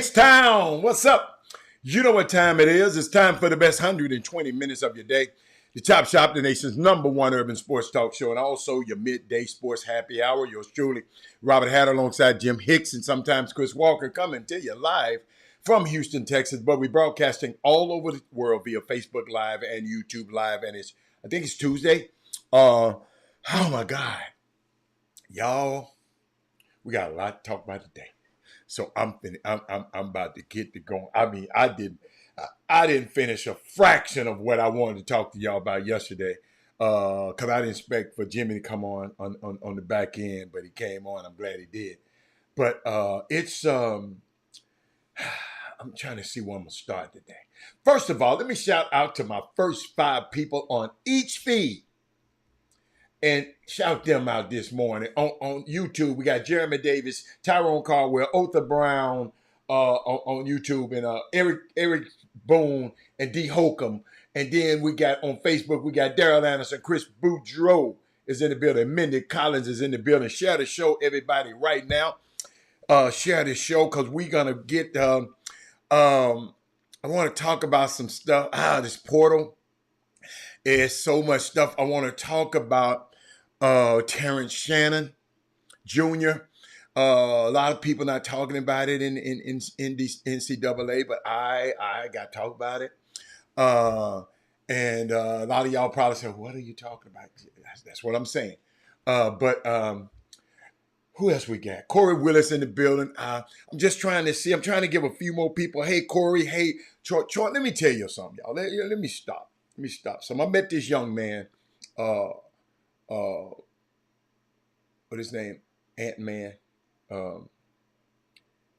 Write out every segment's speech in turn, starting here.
H-Town, what's up? You know what time it is. It's time for the best 120 minutes of your day. The Chop Shop, the nation's #1 urban sports talk show, and also your midday sports happy hour. Yours truly, Robert Hatter, alongside Jim Hicks and sometimes Chris Walker, coming to you live from Houston, Texas. But we're broadcasting all over the world via Facebook Live and YouTube Live, and I think it's Tuesday. Oh my God, y'all, we got a lot to talk about today. So I'm about to get to going. I mean, I didn't finish a fraction of what I wanted to talk to y'all about yesterday, because I didn't expect for Jimmy to come on the back end, but he came on. I'm glad he did. But it's I'm trying to see where I'm gonna start today. First of all, let me shout out to my first 5 people on each feed. And shout them out this morning. On YouTube, we got Jeremy Davis, Tyrone Caldwell, Otha Brown on YouTube, and Eric Boone, and D. Holcomb. And then we got on Facebook, we got Daryl Anderson, Chris Boudreau is in the building. Mindy Collins is in the building. Share the show, everybody, right now. Share the show, because we're going to get, I want to talk about some stuff. This portal. There's so much stuff I want to talk about. Terrence Shannon Jr. A lot of people not talking about it in the NCAA, but I got to talk about it. And a lot of y'all probably say, "What are you talking about?" That's what I'm saying. But who else we got? Corey Willis in the building. I'm just trying to see. I'm trying to give a few more people. Hey, Corey. Hey, Troy. Let me tell you something, y'all. Let me stop. So I met this young man. What his name? Ant-Man,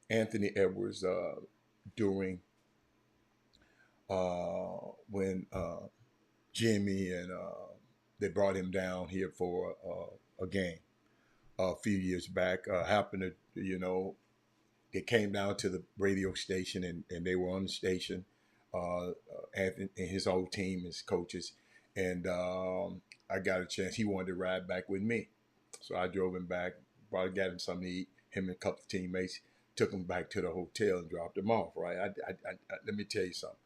Anthony Edwards, during when Jimmy and they brought him down here for a game a few years back. Happened to, they came down to the radio station and they were on the station, Anthony and his whole team, his coaches, and I got a chance. He wanted to ride back with me. So I drove him back, probably got him something to eat, him and a couple of teammates, took him back to the hotel and dropped him off, right? Let me tell you something.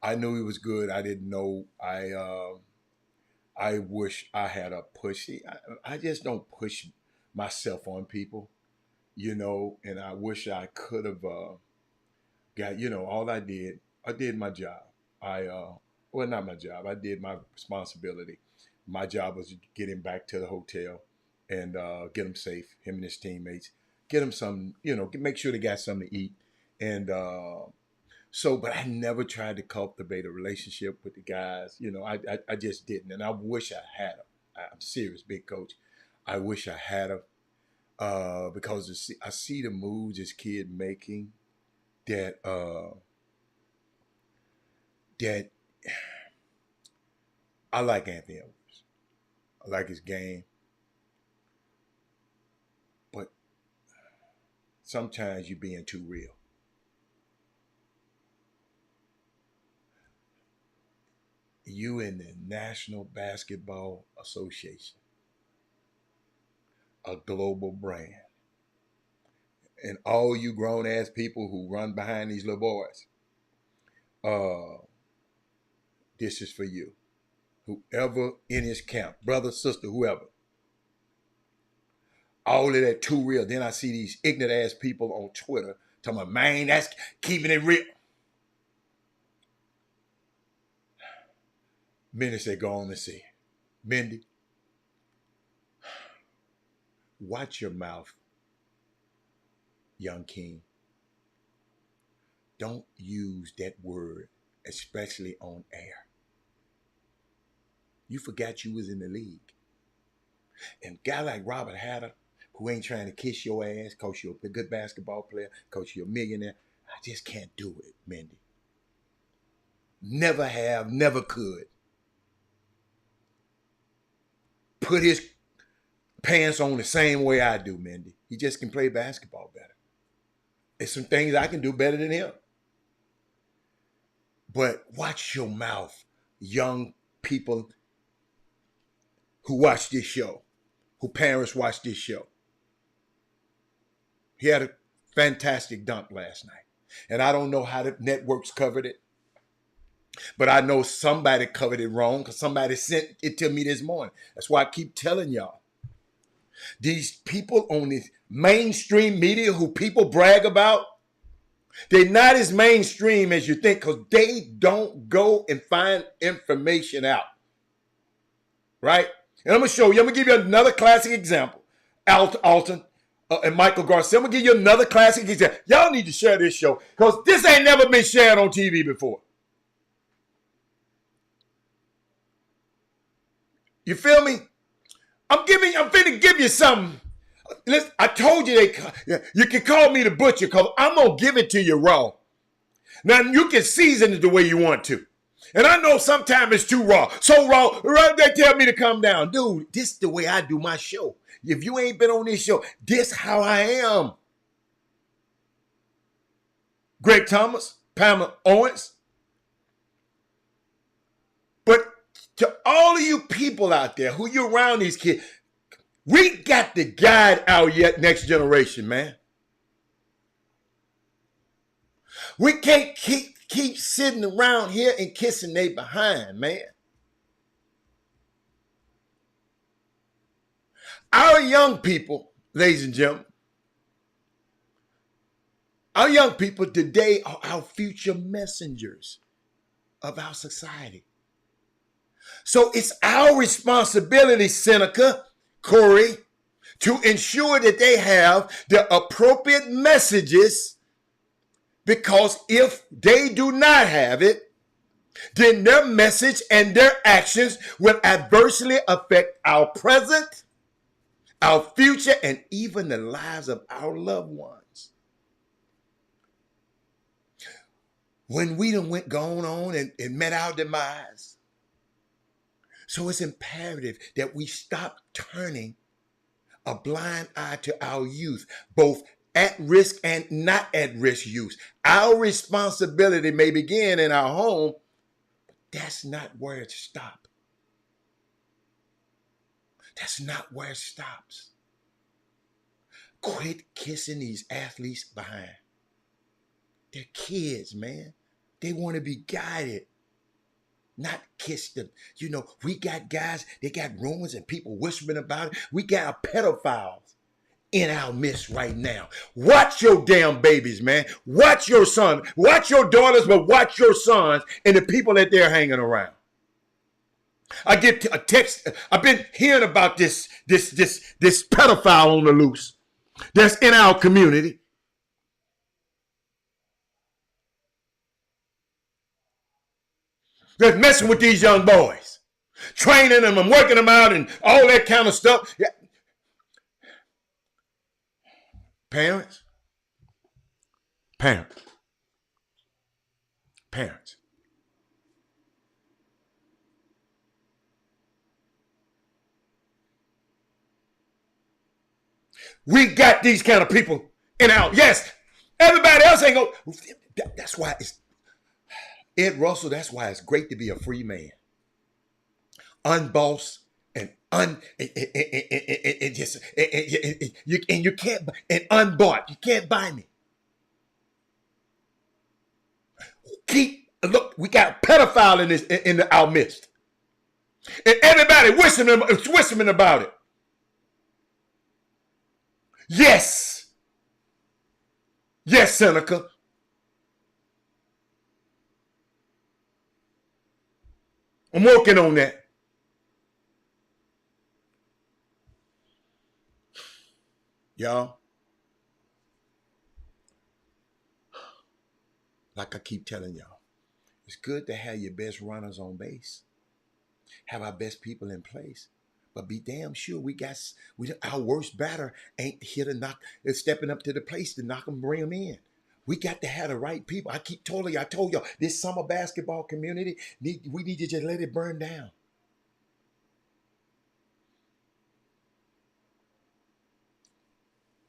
I knew he was good. I didn't know. I wish I had a push. I just don't push myself on people, and I wish I could have got, all I did my job. Well, not my job. I did my responsibility. My job was to get him back to the hotel and get him safe, him and his teammates. Get him some, make sure they got something to eat. And but I never tried to cultivate a relationship with the guys. I just didn't. And I wish I had him. I'm serious, big coach. I wish I had him because I see the moves this kid making that I like Anthony Edwards. I like his game. But sometimes you're being too real. You in the National Basketball Association, a global brand. And all you grown-ass people who run behind these little boys, this is for you. Whoever in his camp, brother, sister, whoever. All of that too real. Then I see these ignorant ass people on Twitter talking about, man, that's keeping it real. Mindy said, go on and see. Mindy, watch your mouth, young king. Don't use that word, especially on air. You forgot you was in the league. And a guy like Robert Hatter, who ain't trying to kiss your ass because you're a good basketball player, because you're a millionaire, I just can't do it, Mindy. Never have, never could. Put his pants on the same way I do, Mindy. He just can play basketball better. There's some things I can do better than him. But watch your mouth, young people who watch this show, who parents watch this show. He had a fantastic dunk last night. And I don't know how the networks covered it, but I know somebody covered it wrong because somebody sent it to me this morning. That's why I keep telling y'all. These people on this mainstream media who people brag about, they're not as mainstream as you think because they don't go and find information out. Right? And I'm going to show you. I'm going to give you another classic example. Alton and Michael Garcia. I'm going to give you another classic example. Y'all need to share this show because this ain't never been shared on TV before. You feel me? I'm finna give you something. Listen, I told you you can call me the butcher because I'm going to give it to you raw. Now, you can season it the way you want to. And I know sometimes it's too raw. So raw, they tell me to come down. Dude, this is the way I do my show. If you ain't been on this show, this how I am. Greg Thomas, Pamela Owens. But to all of you people out there who you around these kids, we got to guide our next generation, man. We can't keep sitting around here and kissing they behind, man. Our young people, ladies and gentlemen, our young people today are our future messengers of our society. So it's our responsibility, Seneca, Corey, to ensure that they have the appropriate messages, because if they do not have it, then their message and their actions will adversely affect our present, our future, and even the lives of our loved ones. When we done gone on and met our demise. So it's imperative that we stop turning a blind eye to our youth, both at risk and not at risk youth. Our responsibility may begin in our home, but that's not where it stops. That's not where it stops. Quit kissing these athletes behind. They're kids, man. They want to be guided, not kiss them. You know, we got guys, they got rumors and people whispering about it. We got pedophiles in our midst right now. Watch your damn babies, man. Watch your son. Watch your daughters, but watch your sons and the people that they're hanging around. I get a text. I've been hearing about this pedophile on the loose that's in our community. That's messing with these young boys, training them and working them out and all that kind of stuff. Yeah. Parents. We got these kind of people in our, yes, everybody else ain't going. That's why it's, Ed Russell, that's why it's great to be a free man. Unbossed and you can't, and unbought. You can't buy me. Look, we got a pedophile in our midst. And everybody whispering about it. Yes. Yes, Seneca. I'm working on that. Y'all. Like I keep telling y'all, it's good to have your best runners on base. Have our best people in place. But be damn sure our worst batter ain't here to knock, is stepping up to the place to knock them, bring them in. We got to have the right people. I told y'all, this summer basketball community, we need to just let it burn down.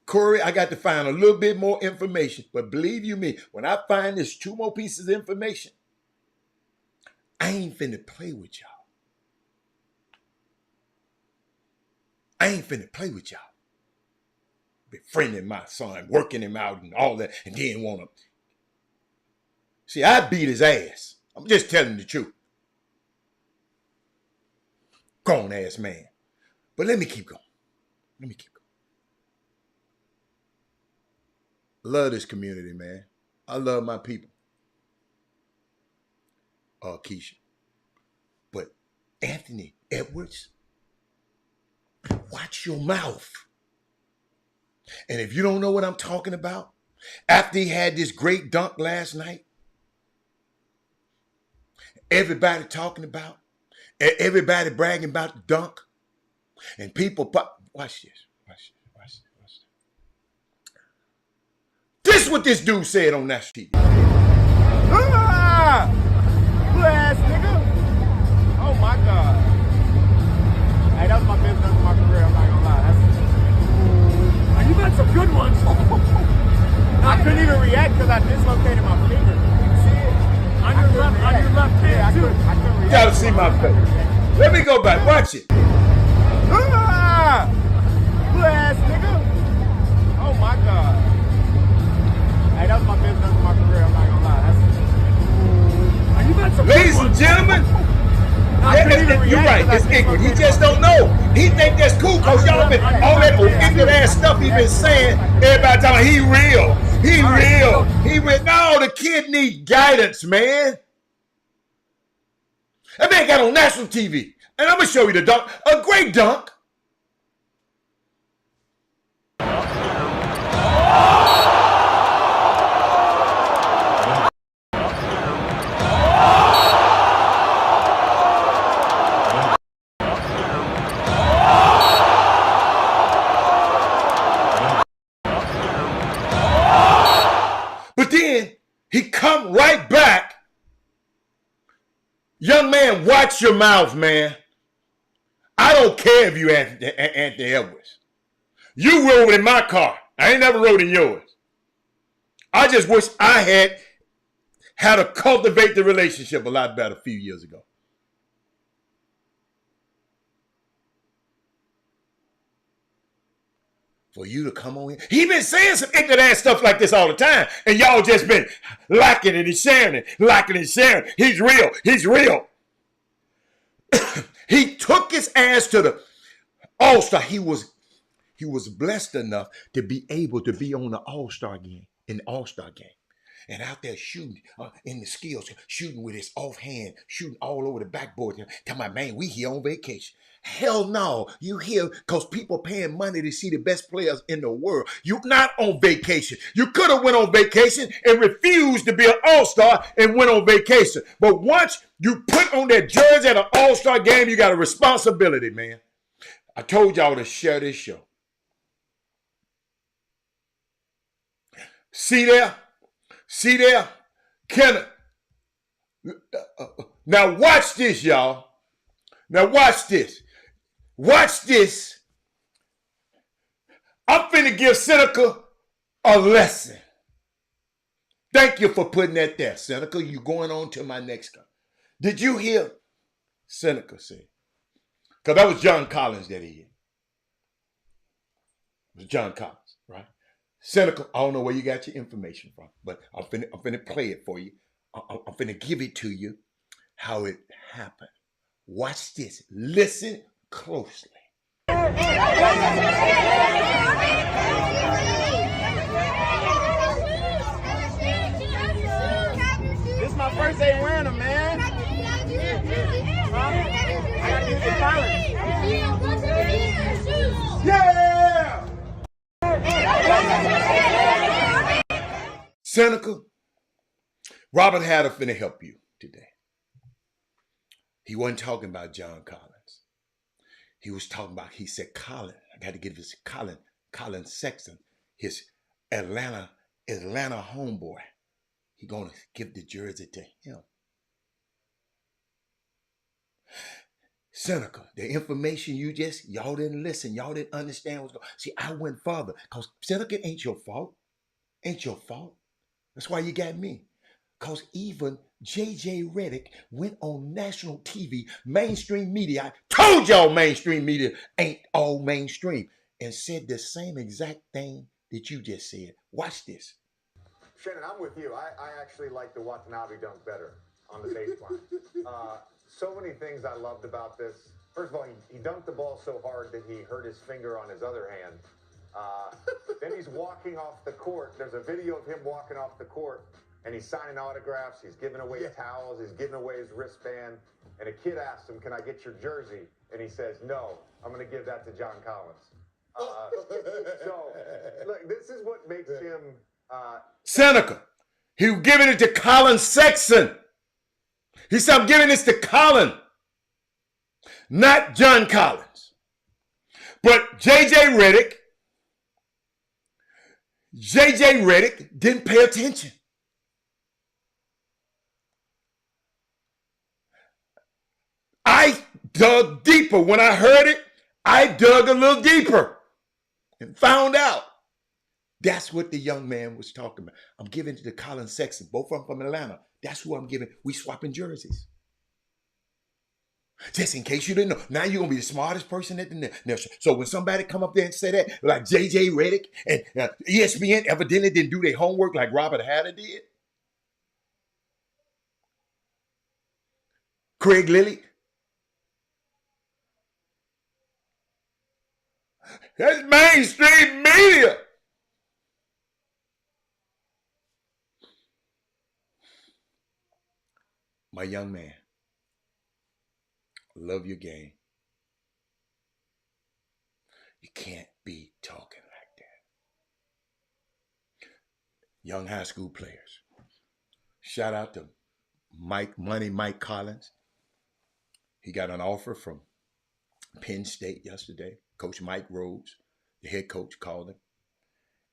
Corey, I got to find a little bit more information. But believe you me, when I find this 2 more pieces of information, I ain't finna play with y'all. I ain't finna play with y'all. Befriending my son, working him out and all that, and then want to. See, I beat his ass. I'm just telling the truth. Grown ass man. But let me keep going. Love this community, man. I love my people. Keisha. But Anthony Edwards, watch your mouth. And if you don't know what I'm talking about, after he had this great dunk last night, everybody talking about, everybody bragging about the dunk, and people, watch this. This is what this dude said on that TV. Ah! Blue ass nigga. Oh my God. Hey, that was my business and my career, I'm not gonna lie. You got some good ones. I couldn't even react because I dislocated my finger. You see it? On your left hand, too. I couldn't react. You gotta see my face. Let me go back. Watch it. Ah! Blue ass nigga. Oh my God. Hey, that was my business and my career, I'm not gonna lie. You got some ladies and gentlemen, you're right. It's ignorant. He just don't know. He think that's cool because y'all been all that ignorant ass stuff he been saying. Everybody talking he real. He real. No, the kid need guidance, man. That man got on national TV. And I'm gonna show you the dunk. A great dunk. But then he come right back. Young man, watch your mouth, man. I don't care if you Anthony Edwards. You rode in my car. I ain't never rode in yours. I just wish I had how to cultivate the relationship a lot better a few years ago. For you to come on here. He been saying some ignorant ass stuff like this all the time. And y'all just been liking it and sharing it. Liking and sharing it. He's real. He's real. He took his ass to the All-Star. He was blessed enough to be able to be on the All-Star game, in the All-Star game. And out there shooting in the skills, shooting with his offhand, shooting all over the backboard. Talking about, man, we here on vacation. Hell no, you here because people paying money to see the best players in the world. You're not on vacation. You could have went on vacation and refused to be an all-star and went on vacation. But once you put on that jersey at an all-star game, you got a responsibility, man. I told y'all to share this show. See there? See there? Kenneth. Now watch this, y'all. Now watch this. Watch this. I'm finna give Seneca a lesson. Thank you for putting that there, Seneca. You going on to my next guy. Did you hear Seneca say? Because that was John Collins that he hit. It was John Collins, right? Seneca, I don't know where you got your information from, but I'm finna play it for you. I'm finna give it to you how it happened. Watch this. Listen closely. This is my first day wearing them, man. I gotta get the Yeah! Seneca, Robert Hatter finna help you today. He wasn't talking about John Collins. He was talking about, he said, Colin. I got to give this Colin Sexton, his Atlanta homeboy. He going to give the jersey to him. Seneca, the information y'all didn't listen. Y'all didn't understand what's going on. See, I went further because Seneca ain't your fault. Ain't your fault. That's why you got me. Because even J.J. Redick went on national TV, mainstream media. I told y'all mainstream media ain't all mainstream. And said the same exact thing that you just said. Watch this. Shannon, I'm with you. I actually like the Watanabe dunk better on the baseline. So many things I loved about this. First of all, he dunked the ball so hard that he hurt his finger on his other hand. Then he's walking off the court. There's a video of him walking off the court, and he's signing autographs. He's giving away towels. He's giving away his wristband. And a kid asks him, "Can I get your jersey?" And he says, "No, I'm going to give that to John Collins." So, look, this is what makes him... Seneca. He was giving it to Colin Sexton. He said, "I'm giving this to Colin, not John Collins." But J.J. Redick didn't pay attention. I dug deeper. When I heard it, I dug a little deeper and found out that's what the young man was talking about. I'm giving it to Colin Sexton, both of them from Atlanta. That's who I'm giving. We swapping jerseys. Just in case you didn't know. Now you're going to be the smartest person at the nation. So when somebody come up there and say that, like J.J. Redick and ESPN evidently didn't do their homework like Robert Hatter did. Craig Lilly. That's mainstream media. My young man, love your game. You can't be talking like that. Young high school players. Shout out to Mike Collins. He got an offer from Penn State yesterday. Coach Mike Rhodes, the head coach, called him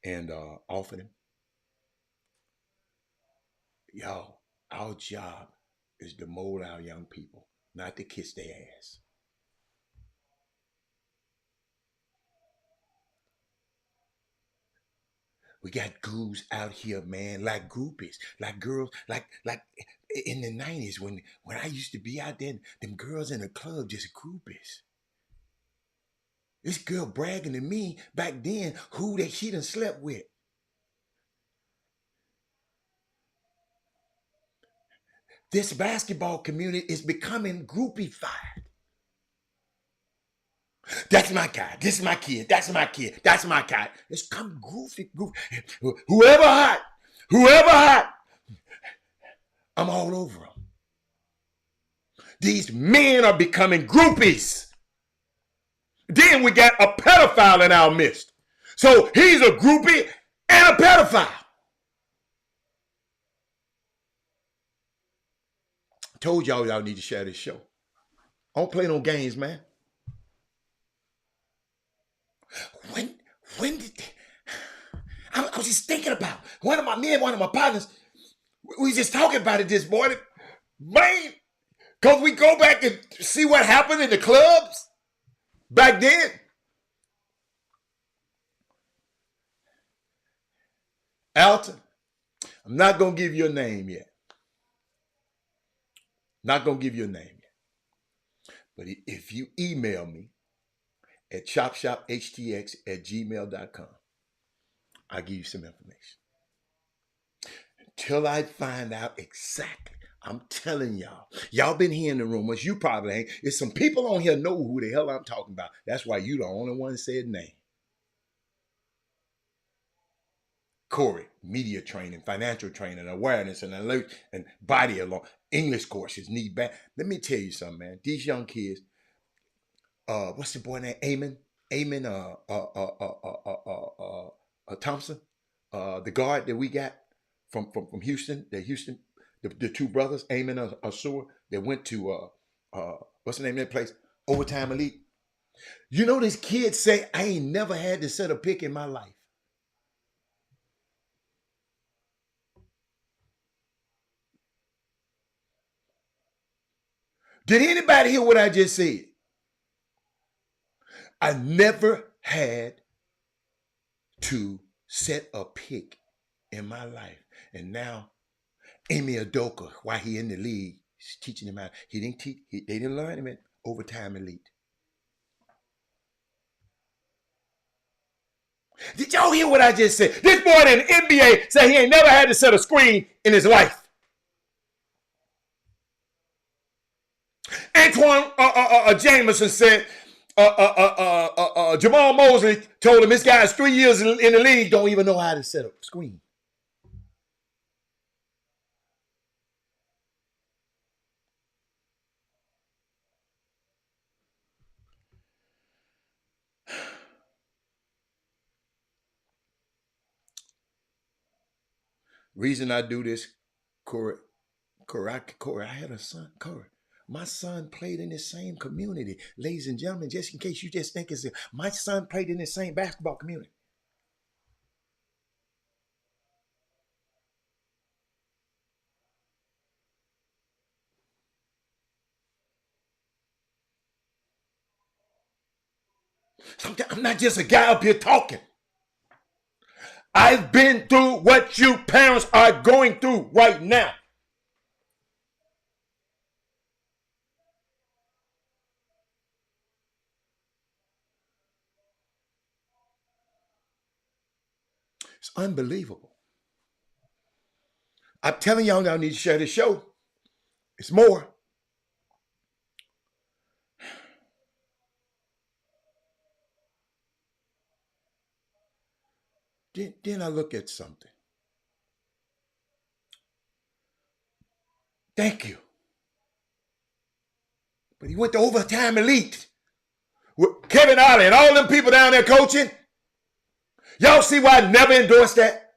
and offered him. Y'all, our job is to mold our young people, not to kiss their ass. We got goons out here, man, like groupies, like girls, like in the 90s when I used to be out there, them girls in the club just groupies. This girl bragging to me back then who that she done slept with. This basketball community is becoming groupified. That's my guy. This is my kid. That's my kid. That's my guy. It's come goofy. Whoever hot, I'm all over them. These men are becoming groupies. Then we got a pedophile in our midst. So he's a groupie and a pedophile. Told y'all need to share this show. I don't play no games, man. When did I was just thinking about one of my partners. We was just talking about it this morning, man. Because we go back and see what happened in the clubs back then. Alton, I'm not gonna give you a name yet. Not going to give you a name yet. But if you email me at chopshophtx@gmail.com, I'll give you some information. Until I find out exactly, I'm telling y'all. Y'all been hearing the rumors. You probably ain't. There's some people on here know who the hell I'm talking about. That's why you the only one that said name. Corey, media training, financial training, awareness, and alert, and body along. English courses need back. Let me tell you something, man. These young kids, what's the boy name? Amon Thompson, the guard that we got from Houston, the two brothers, Amon Asur, that went to what's the name of that place? Overtime Elite. You know, this kid say, I ain't never had to set a pick in my life. Did anybody hear what I just said? I never had to set a pick in my life. And now, Amy Adoka, while he in the league, he's teaching him how. He didn't teach. They didn't learn him at Overtime Elite. Did y'all hear what I just said? This boy in the NBA said he ain't never had to set a screen in his life. Antoine Jameson said Jamal Mosley told him this guy's 3 years in the league, don't even know how to set a screen. Reason I do this, Corey, I had a son, Corey. My son played in the same community. Ladies and gentlemen, just in case you just think it's my son played in the same basketball community. I'm not just a guy up here talking. I've been through what you parents are going through right now. It's unbelievable. I'm telling y'all now, I need to share this show. It's more. Then I look at something. Thank you. But he went to overtime elite with Kevin Ollie and all them people down there coaching. Y'all see why I never endorsed that?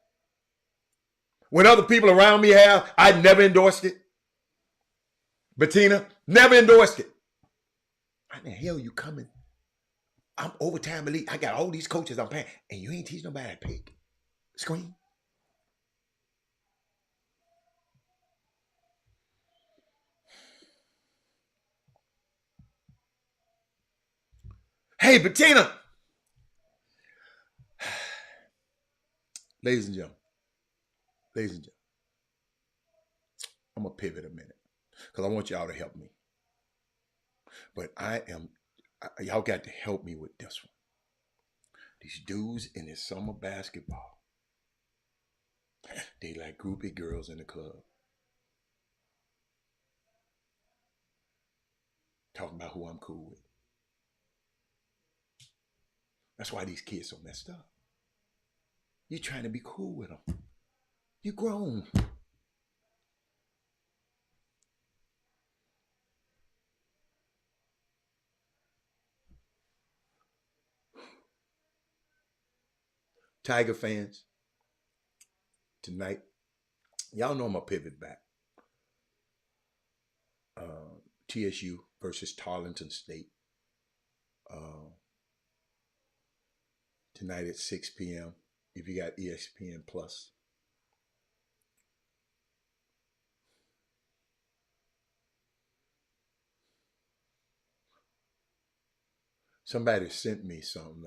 When other people around me have, I never endorsed it. Bettina, never endorsed it. Why the hell you coming? I'm overtime elite. I got all these coaches I'm paying, and you ain't teach nobody how to pick screen. Hey, Bettina. Ladies and gentlemen, I'm going to pivot a minute because I want y'all to help me. But y'all got to help me with this one. These dudes in this summer basketball, they like groupie girls in the club. Talking about who I'm cool with. That's why these kids so messed up. You're trying to be cool with them. You grown. Tiger fans, tonight, y'all know I'm going to pivot back. TSU versus Tarleton State. Tonight at 6 p.m. if you got ESPN Plus. Somebody sent me something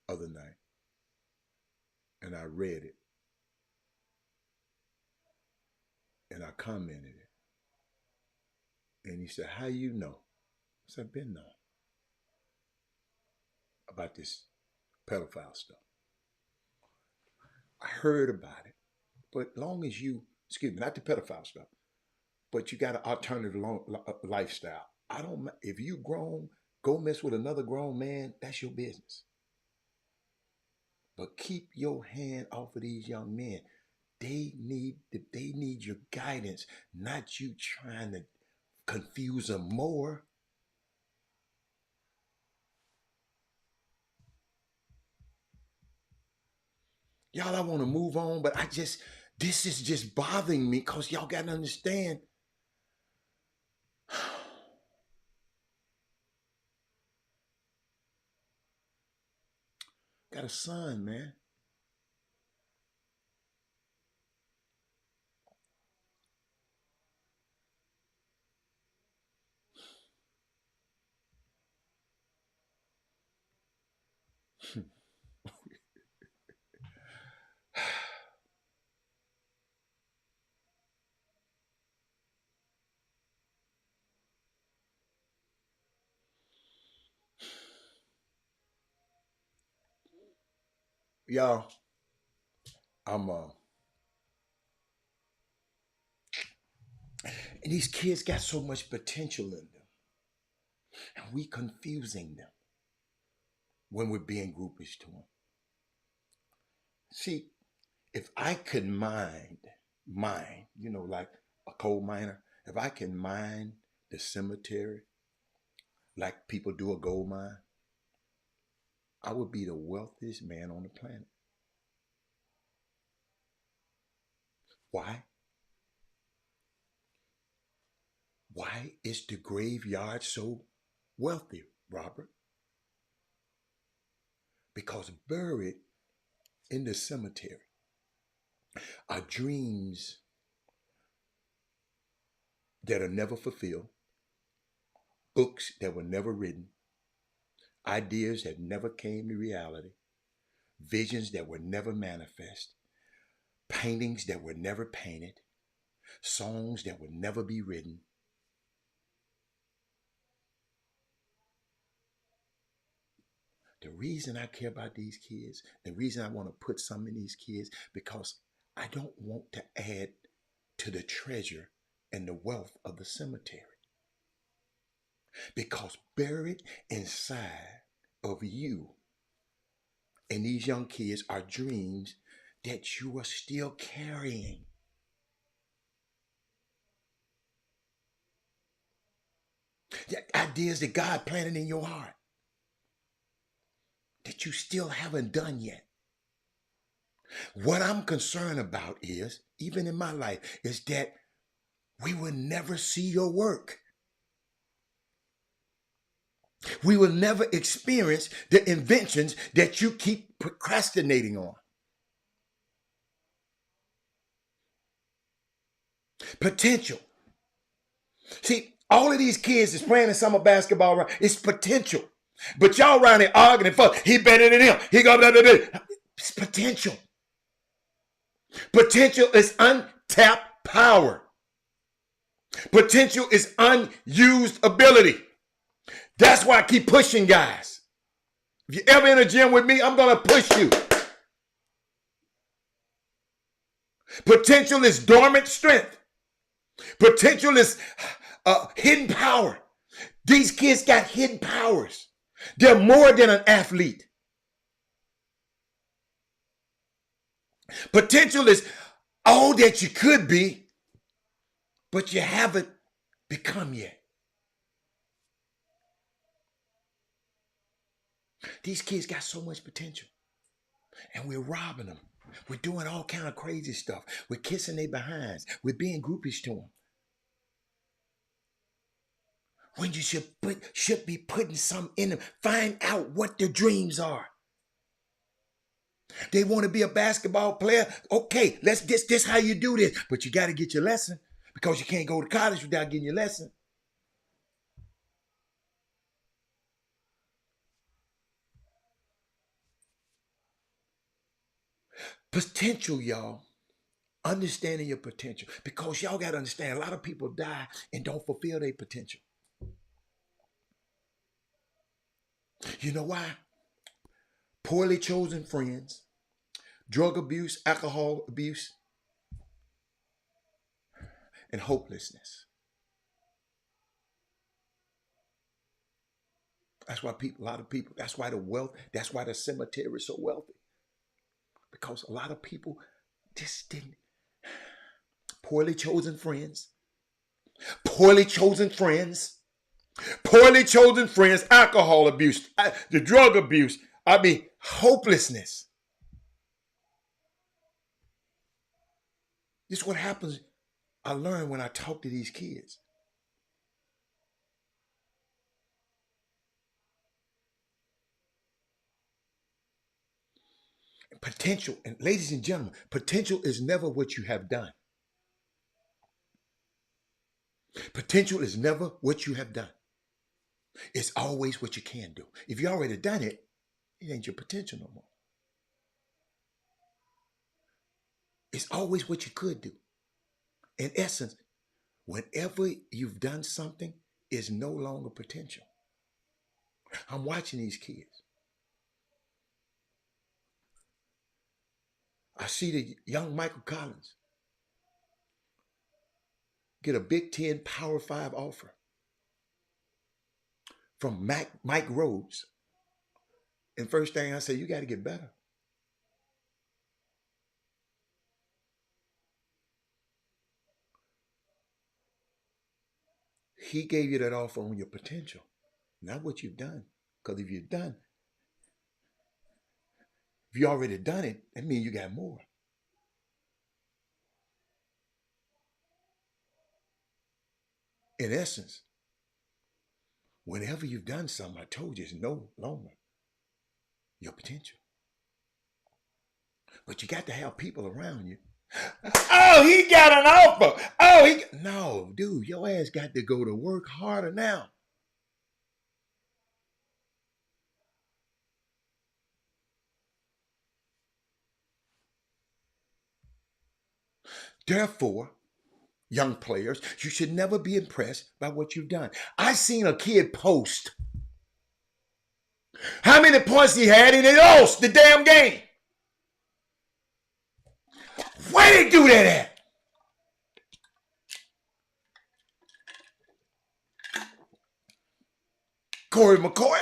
other night, and I read it, and I commented it. And he said, how you know? I said, I've been known about this pedophile stuff. I heard about it, but long as you, excuse me, not the pedophile stuff, but you got an alternative lifestyle. If you grown, go mess with another grown man, that's your business. But keep your hand off of these young men. They need your guidance, not you trying to confuse them more. Y'all, I want to move on, but this is just bothering me because y'all got to understand. Got a son, man. Y'all, I'm and these kids got so much potential in them, and we confusing them when we're being groupish to them. See, if I could mine, like a coal miner, if I can mine the cemetery like people do a gold mine, I would be the wealthiest man on the planet. Why? Why is the graveyard so wealthy, Robert? Because buried in the cemetery are dreams that are never fulfilled, books that were never written, ideas that never came to reality, visions that were never manifest, paintings that were never painted, songs that would never be written. The reason I care about these kids, the reason I want to put some in these kids, because I don't want to add to the treasure and the wealth of the cemetery. Because buried inside of you and these young kids are dreams that you are still carrying. The ideas that God planted in your heart that you still haven't done yet. What I'm concerned about is, even in my life, is that we will never see your work. We will never experience the inventions that you keep procrastinating on. Potential. See, all of these kids is playing in summer basketball, right? It's potential. But y'all around there arguing and fuck. He better than him. He go blah, blah, blah. It's potential. Potential is untapped power. Potential is unused ability. That's why I keep pushing guys. If you're ever in a gym with me, I'm going to push you. Potential is dormant strength. Potential is hidden power. These kids got hidden powers. They're more than an athlete. Potential is all that you could be, but you haven't become yet. These kids got so much potential, and we're robbing them. We're doing all kind of crazy stuff. We're kissing their behinds. We're being groupish to them. When you should be putting some in them. Find out what their dreams are. They want to be a basketball player. Okay, this how you do this. But you got to get your lesson, because you can't go to college without getting your lesson. Potential, y'all. Understanding your potential. Because y'all got to understand, a lot of people die and don't fulfill their potential. You know why? Poorly chosen friends, drug abuse, alcohol abuse, and hopelessness. That's why a lot of people, that's why the cemetery is so wealthy. Because a lot of people just didn't. Poorly chosen friends, alcohol abuse, the drug abuse, hopelessness. This is what happens. I learned when I talk to these kids. Potential, and ladies and gentlemen, potential is never what you have done. Potential is never what you have done. It's always what you can do. If you already done it, it ain't your potential no more. It's always what you could do. In essence, whenever you've done something, it's no longer potential. I'm watching these kids. I see the young Michael Collins get a Big Ten Power 5 offer from Mike Rhodes. And first thing I say, you got to get better. He gave you that offer on your potential, not what you've done. Because if you already done it, that means you got more. In essence, whenever you've done something, I told you, it's no longer your potential. But you got to have people around you. Oh, he got an offer. No, dude, your ass got to go to work harder now. Therefore, young players, you should never be impressed by what you've done. I seen a kid post how many points he had and he lost the damn game. Where did he do that at? Corey McCoy.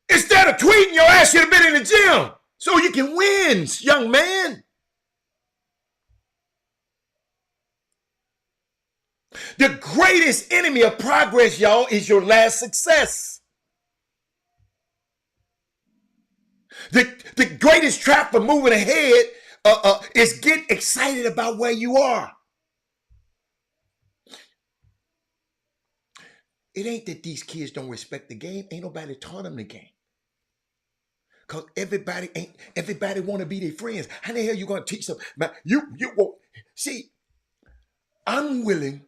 Instead of tweeting, your ass should have been in the gym so you can win, young man. The greatest enemy of progress, y'all, is your last success. The greatest trap for moving ahead is get excited about where you are. It ain't that these kids don't respect the game. Ain't nobody taught them the game. Because everybody want to be their friends. How the hell you going to teach them? You won't. See, I'm willing.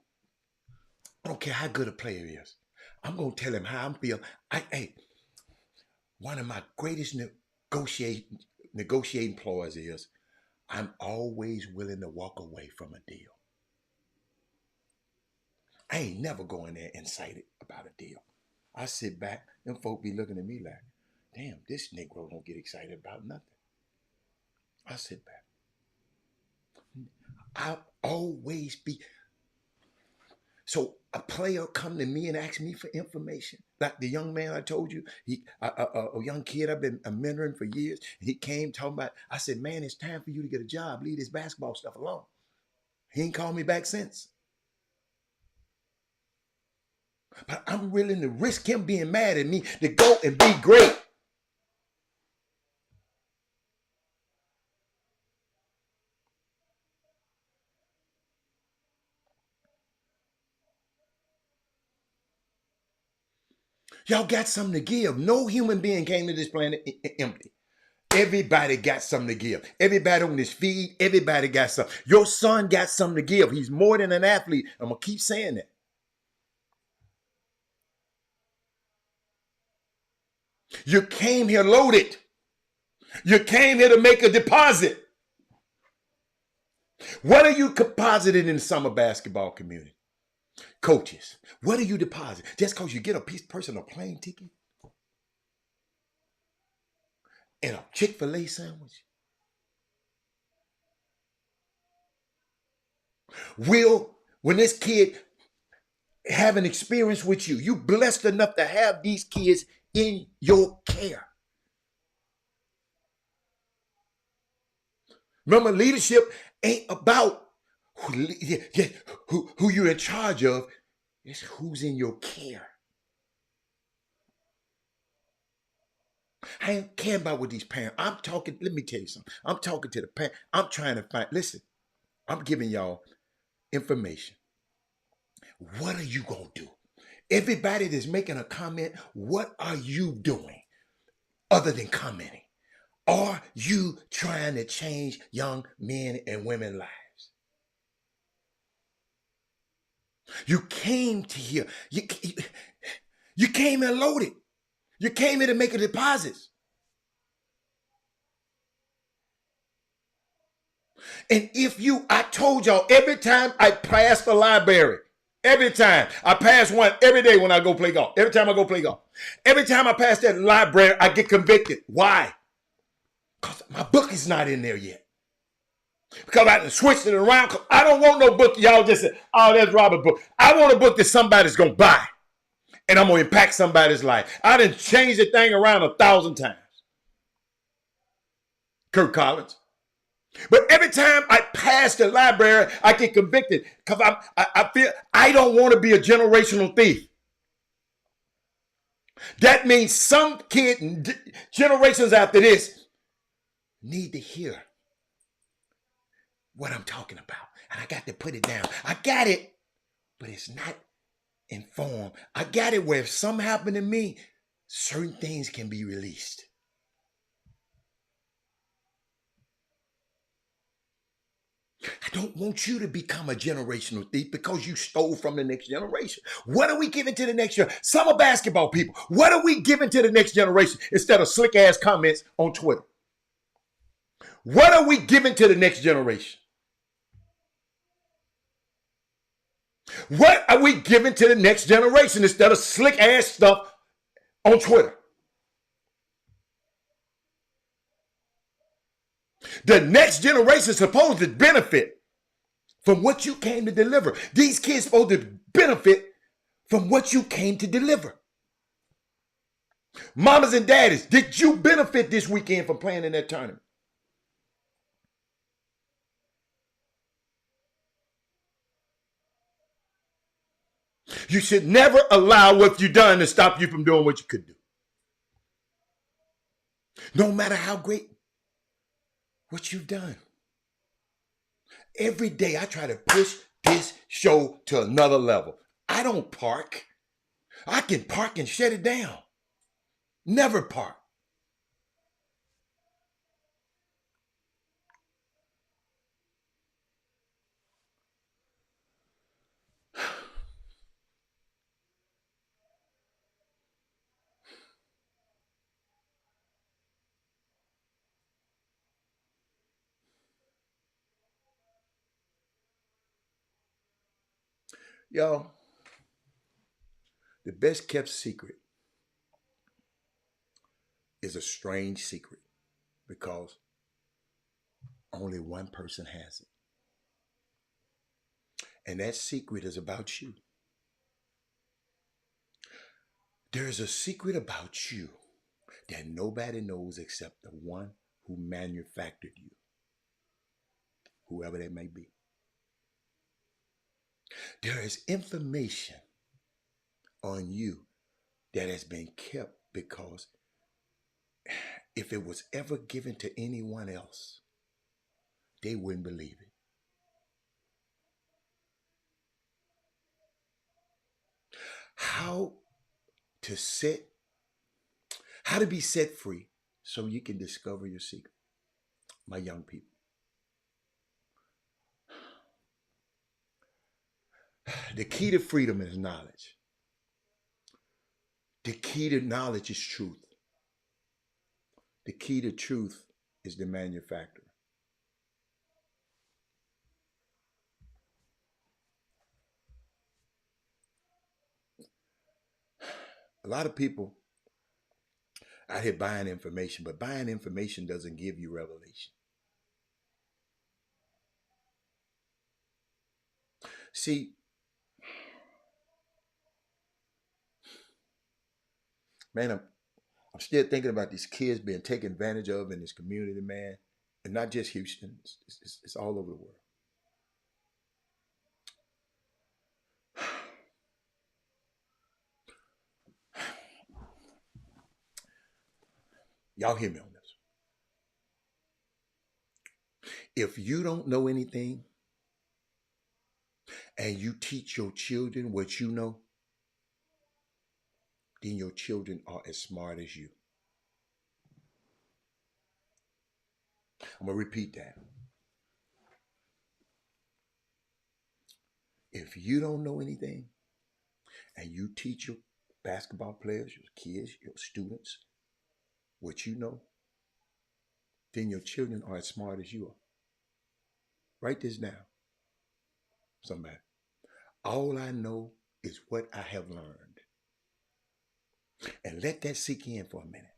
I don't care how good a player is. I'm going to tell him how I'm feeling. One of my greatest negotiating ploys is I'm always willing to walk away from a deal. I ain't never going there excited about a deal. I sit back, them folk be looking at me like, damn, this Negro don't get excited about nothing. I sit back. I'll always be. So a player come to me and ask me for information. Like the young man I told you, a young kid I've been mentoring for years. He came talking about, I said, man, it's time for you to get a job. Leave this basketball stuff alone. He ain't called me back since. But I'm willing to risk him being mad at me to go and be great. Y'all got something to give. No human being came to this planet empty. Everybody got something to give. Everybody on this feed, everybody got something. Your son got something to give. He's more than an athlete. I'm going to keep saying that. You came here loaded. You came here to make a deposit. What are you depositing in the summer basketball community? Coaches, what do you deposit? Just because you get a personal plane ticket and a Chick-fil-A sandwich? When this kid have an experience with you, you blessed enough to have these kids in your care. Remember, leadership ain't about who you're in charge of. It's who's in your care. I ain't caring about what these parents. I'm talking, let me tell you something. I'm talking to the parent. I'm trying to find, listen, I'm giving y'all information. What are you going to do? Everybody that's making a comment, what are you doing other than commenting? Are you trying to change young men and women's lives? You came to here. You came in loaded. You came here to make a deposit. And I told y'all, every time I pass the library, every time I pass one every day when I go play golf. Every time I go play golf. Every time I pass that library, I get convicted. Why? Because my book is not in there yet. Because I switched it around. Cause I don't want no book. Y'all just said, oh, that's Robert's book. I want a book that somebody's going to buy. And I'm going to impact somebody's life. I done changed the thing around 1,000 times. Kirk Collins. But every time I pass the library, I get convicted. Because I feel I don't want to be a generational thief. That means some kid, generations after this, need to hear what I'm talking about. And I got to put it down. I got it, but it's not in form. I got it where if something happened to me, certain things can be released. I don't want you to become a generational thief because you stole from the next generation. What are we giving to the next generation? Some are basketball people. What are we giving to the next generation instead of slick ass comments on Twitter? What are we giving to the next generation? What are we giving to the next generation instead of slick ass stuff on Twitter? The next generation is supposed to benefit from what you came to deliver. These kids are supposed to benefit from what you came to deliver. Mamas and daddies, did you benefit this weekend from playing in that tournament? You should never allow what you've done to stop you from doing what you could do. No matter how great what you've done. Every day I try to push this show to another level. I don't park. I can park and shut it down. Never park. Y'all, the best kept secret is a strange secret because only one person has it. And that secret is about you. There is a secret about you that nobody knows except the one who manufactured you, whoever that may be. There is information on you that has been kept because if it was ever given to anyone else, they wouldn't believe it. How to be set free so you can discover your secret, my young people. The key to freedom is knowledge. The key to knowledge is truth. The key to truth is the manufacturer. A lot of people out here buying information, but buying information doesn't give you revelation. See, man, I'm still thinking about these kids being taken advantage of in this community, man. And not just Houston, it's all over the world. Y'all hear me on this. If you don't know anything and you teach your children what you know, then your children are as smart as you. I'm going to repeat that. If you don't know anything and you teach your basketball players, your kids, your students, what you know, then your children are as smart as you are. Write this down, somebody. All I know is what I have learned. And let that sink in for a minute.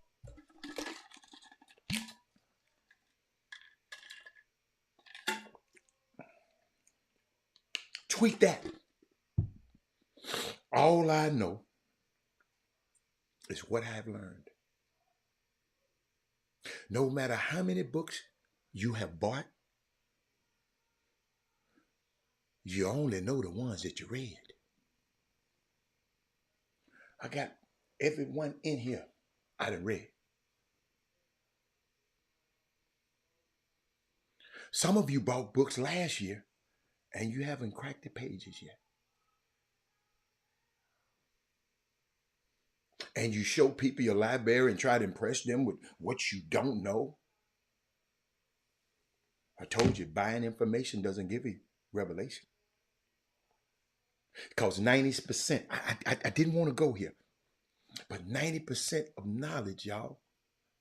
Tweak that. All I know is what I've learned. No matter how many books you have bought, you only know the ones that you read. I got every one in here I done read. Some of you bought books last year and you haven't cracked the pages yet. And you show people your library and try to impress them with what you don't know. I told you, buying information doesn't give you revelation. Because 90%, I didn't want to go here, but 90% of knowledge, y'all,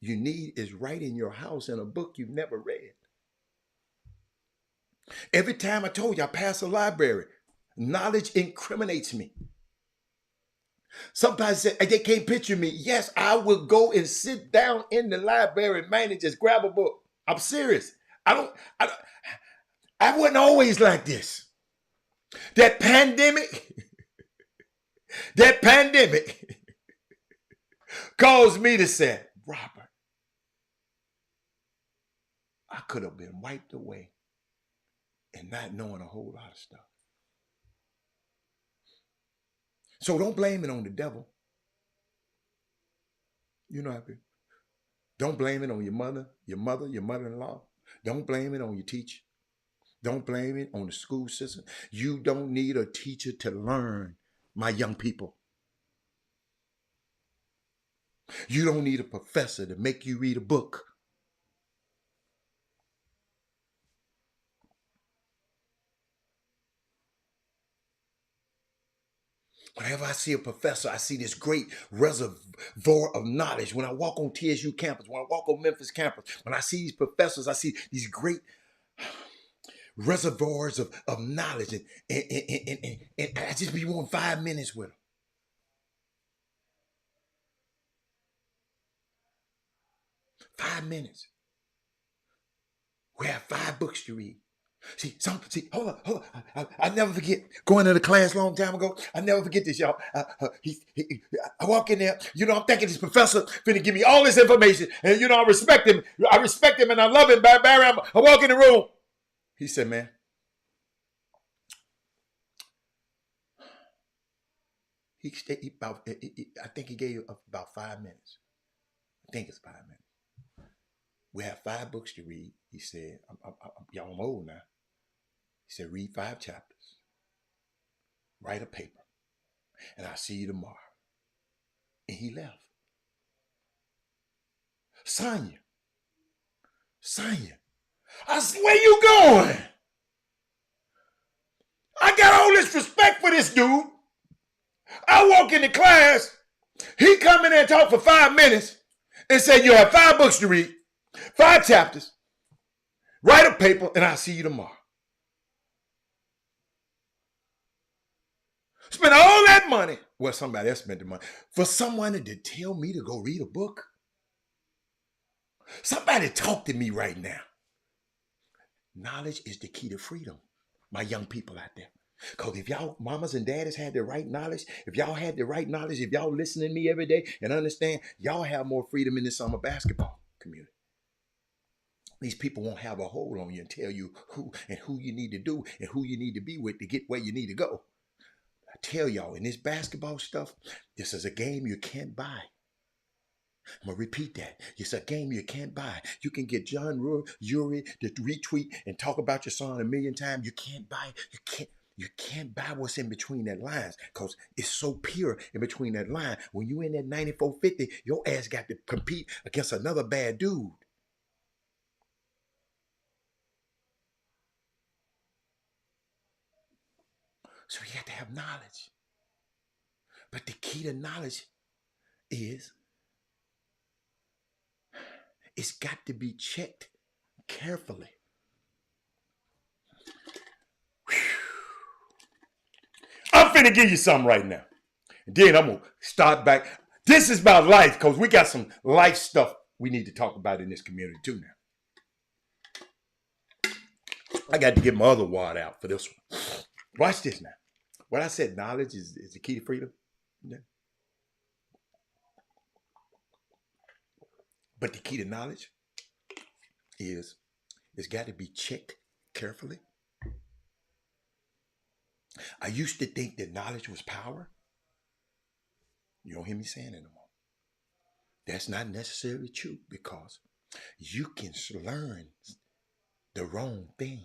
you need is right in your house in a book you've never read. Every time I told you I pass a library, knowledge incriminates me. Somebody said they can't picture me. Yes, I will go and sit down in the library, man, and just grab a book. I'm serious. I wasn't always like this. That pandemic caused me to say, Robert, I could have been wiped away and not knowing a whole lot of stuff. So don't blame it on the devil. You know what I mean? Don't blame it on your mother-in-law. Don't blame it on your teacher. Don't blame it on the school system. You don't need a teacher to learn, my young people. You don't need a professor to make you read a book. Whenever I see a professor, I see this great reservoir of knowledge. When I walk on TSU campus, when I walk on Memphis campus, when I see these professors, I see these great reservoirs of knowledge. And I just be wanting 5 minutes with them. Five minutes. We have 5 books to read. Hold on. I never forget going to the class a long time ago. I never forget this, y'all. I walk in there, I'm thinking this professor finna give me all this information. And, I respect him. And I love him. Barry, I walk in the room. He said, man, I think he gave about 5 minutes. I think it's 5 minutes. We have 5 books to read. He said, I'm old now. He said, read 5 chapters. Write a paper. And I'll see you tomorrow. And he left. Sonia, I said, where you going? I got all this respect for this dude. I walk into class. He come in there and talk for 5 minutes and say, you have 5 books to read, 5 chapters, write a paper, and I'll see you tomorrow. Spend all that money. Well, somebody else spent the money. For someone to tell me to go read a book. Somebody talk to me right now. Knowledge is the key to freedom, my young people out there. Because if y'all mamas and daddies had the right knowledge, if y'all listen to me every day and understand, y'all have more freedom in this summer basketball community. These people won't have a hold on you and tell you who you need to do and who you need to be with to get where you need to go. I tell y'all, in this basketball stuff, this is a game you can't buy. I'm going to repeat that. It's a game you can't buy. You can get John Uri to retweet and talk about your son a million times. You can't buy. You can't buy what's in between that lines because it's so pure in between that line. When you in that 94.50, your ass got to compete against another bad dude. So you have to have knowledge. But the key to knowledge is it's got to be checked carefully. Whew. I'm finna give you something right now. And then I'm going to start back. This is about life because we got some life stuff we need to talk about in this community too now. I got to get my other wad out for this one. Watch this now. What I said, knowledge is the key to freedom. Yeah. But the key to knowledge is it's got to be checked carefully. I used to think that knowledge was power. You don't hear me saying it anymore. That's not necessarily true because you can learn the wrong thing.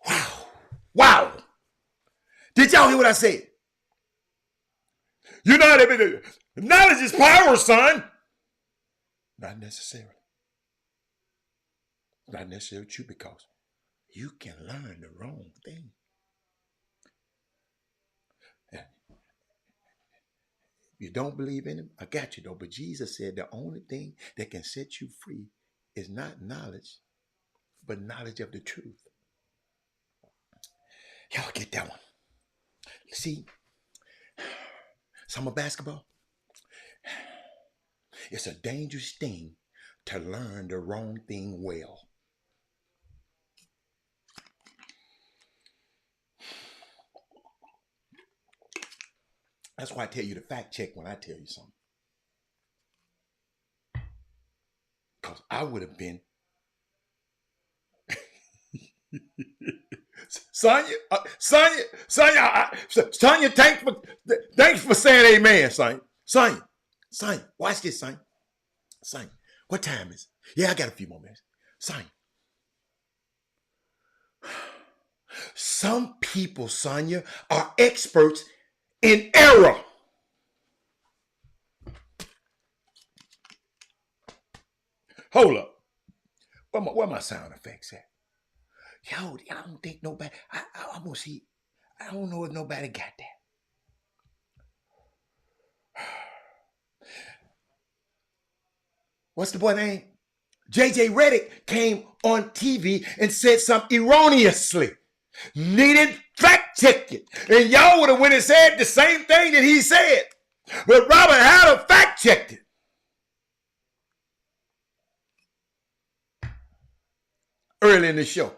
Wow. Wow. Did y'all hear what I said? You know that knowledge is power, son. Not necessarily. Not necessarily true because you can learn the wrong thing. You don't believe in him? I got you though. But Jesus said the only thing that can set you free is not knowledge, but knowledge of the truth. Y'all get that one. See, summer basketball, it's a dangerous thing to learn the wrong thing well. That's why I tell you to fact check when I tell you something. Because I would have been Sonya, thanks for saying amen, Sonya, watch this, Sonya, what time is it? Yeah, I got a few more minutes. Sonya, some people, Sonya, are experts in error. Hold up. Where my sound effects at? Yo, I don't think nobody, I'm gonna see. I don't know if nobody got that. What's the boy name? JJ Redick came on TV and said something erroneously. Needed fact check it. And y'all would have went and said the same thing that he said. But Robert Haller fact checked it. Early in the show,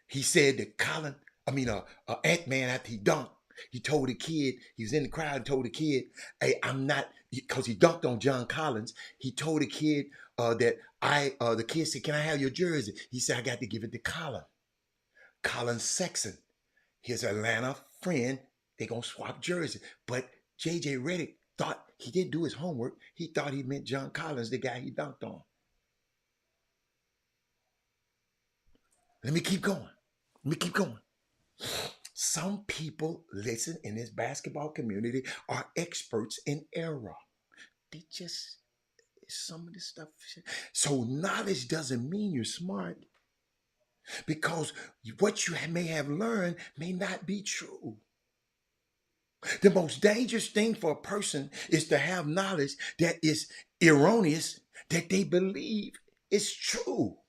he said that Ant-Man, after he dunked, he told the kid, he was in the crowd and told the kid, hey, I'm not, because he dunked on John Collins. He told the kid the kid said, can I have your jersey? He said, I got to give it to Colin Sexton, his Atlanta friend. They're going to swap jerseys. But JJ Redick thought he didn't do his homework. He thought he meant John Collins, the guy he dunked on. Let me keep going. Some people, listen, in this basketball community are experts in error. They just, some of this stuff. So knowledge doesn't mean you're smart, because what you may have learned may not be true. The most dangerous thing for a person is to have knowledge that is erroneous, that they believe is true.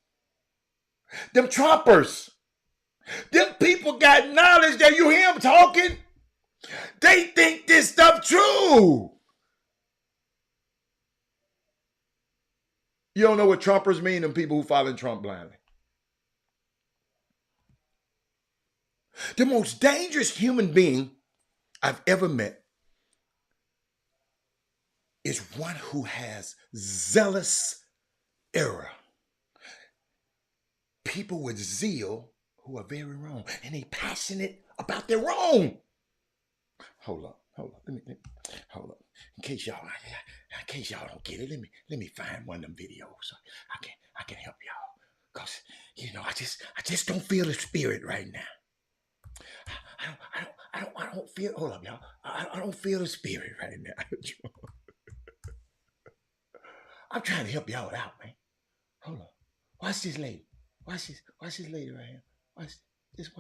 Them Trumpers, them people got knowledge that you hear them talking. They think this stuff true. You don't know what Trumpers mean? Them people who follow Trump blindly. The most dangerous human being I've ever met is one who has zealous error. People with zeal who are very wrong, and they passionate about their wrong. Hold up. Hold up. In case y'all don't get it, let me find one of them videos so I can help y'all. Cause I just don't feel the spirit right now. I don't feel. Hold up, y'all. I don't feel the spirit right now. I'm trying to help y'all out, man. Hold on. Watch this lady. Watch this lady right here. Watch this.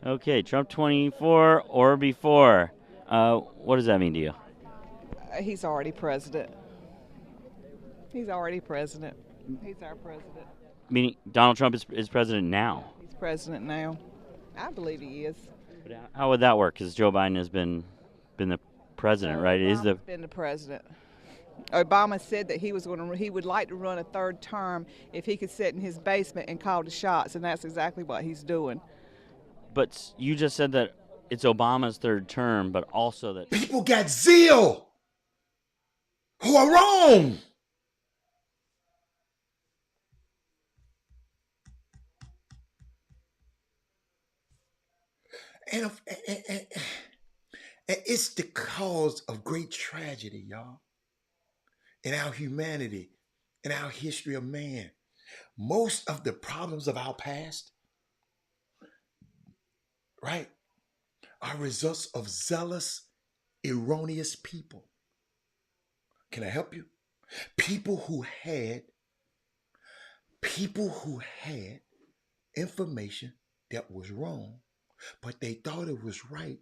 Okay, Trump 24 or before. What does that mean to you? He's already president. He's our president. Meaning Donald Trump is president now. He's president now. I believe he is. But how would that work? Because Joe Biden has been the president, right? Biden's been the president. Obama said that he would like to run a third term if he could sit in his basement and call the shots, and that's exactly what he's doing. But you just said that it's Obama's third term, but also that People got zeal who are wrong. And, and it's the cause of great tragedy, y'all, in our humanity, in our history of man. Most of the problems of our past, right, are results of zealous, erroneous people. Can I help you? People who had information that was wrong, but they thought it was right,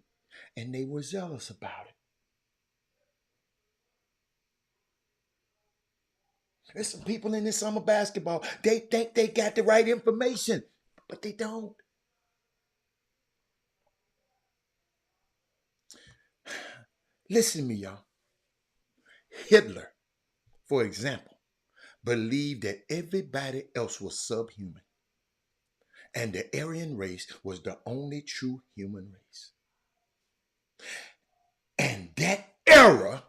and they were zealous about it. There's some people in this summer basketball, they think they got the right information, but they don't. Listen to me, y'all. Hitler, for example, believed that everybody else was subhuman, and the Aryan race was the only true human race. And that error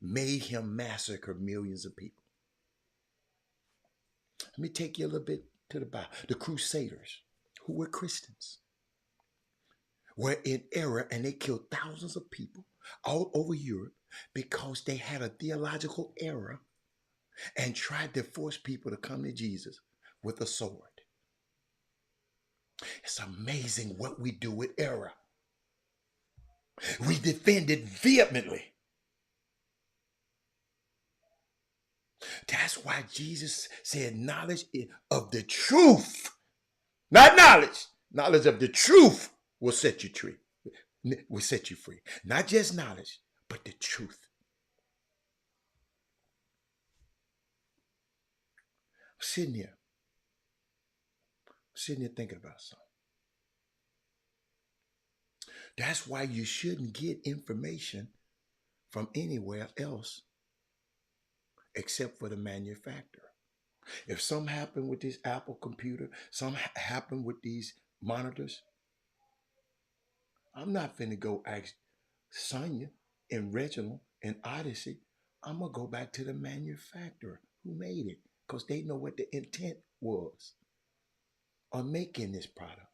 made him massacre millions of people. Let me take you a little bit to the Bible. The Crusaders, who were Christians, were in error, and they killed thousands of people all over Europe because they had a theological error and tried to force people to come to Jesus with a sword. It's amazing what we do with error. We defend it vehemently. That's why Jesus said knowledge of the truth, not knowledge of the truth will set you free. Will set you free. Not just knowledge, but the truth. I'm sitting here thinking about something. That's why you shouldn't get information from anywhere else except for the manufacturer. If something happened with this Apple computer, something happened with these monitors, I'm not finna go ask Sonia and Reginald and Odyssey. I'm gonna go back to the manufacturer who made it, because they know what the intent was on making this product.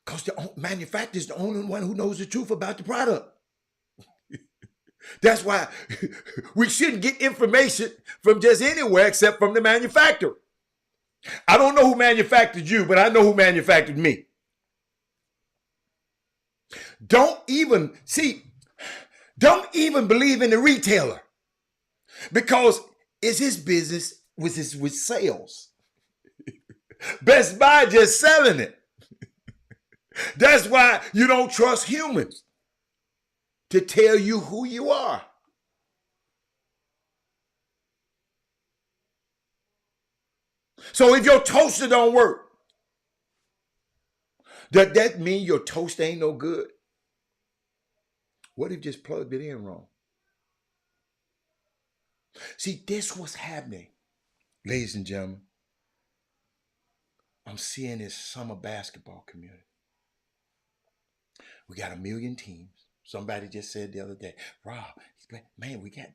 Because the manufacturer is the only one who knows the truth about the product. That's why we shouldn't get information from just anywhere except from the manufacturer. I don't know who manufactured you, but I know who manufactured me. Don't even believe in the retailer, because it's his business with sales. Best Buy just selling it. That's why you don't trust humans to tell you who you are. So if your toaster don't work, does that mean your toaster ain't no good? What if you just plugged it in wrong? See, this was happening, ladies and gentlemen. I'm seeing this summer basketball community. We got 1 million teams. Somebody just said the other day, Rob, man, we got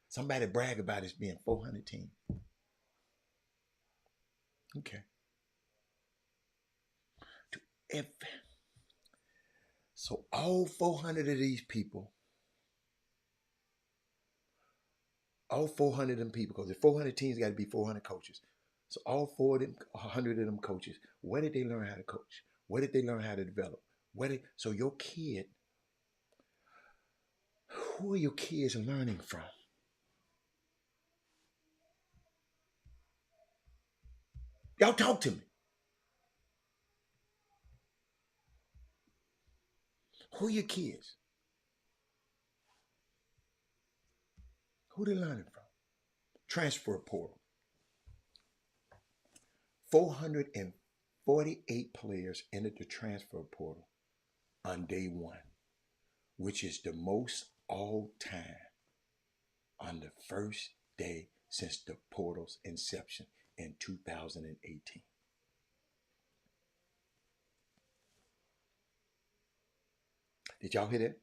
somebody brag about us being 400 teams. Okay. So all 400 of these people, all 400 of them people, because the 400 teams got to be 400 coaches. So all 400 of them coaches, where did they learn how to coach? Where did they learn how to develop? So your kid, who are your kids learning from? Y'all talk to me. Who are your kids? Who they learning from? Transfer portal. 448 players entered the transfer portal on day one, which is the most all time on the first day since the portal's inception in 2018. Did y'all hear that?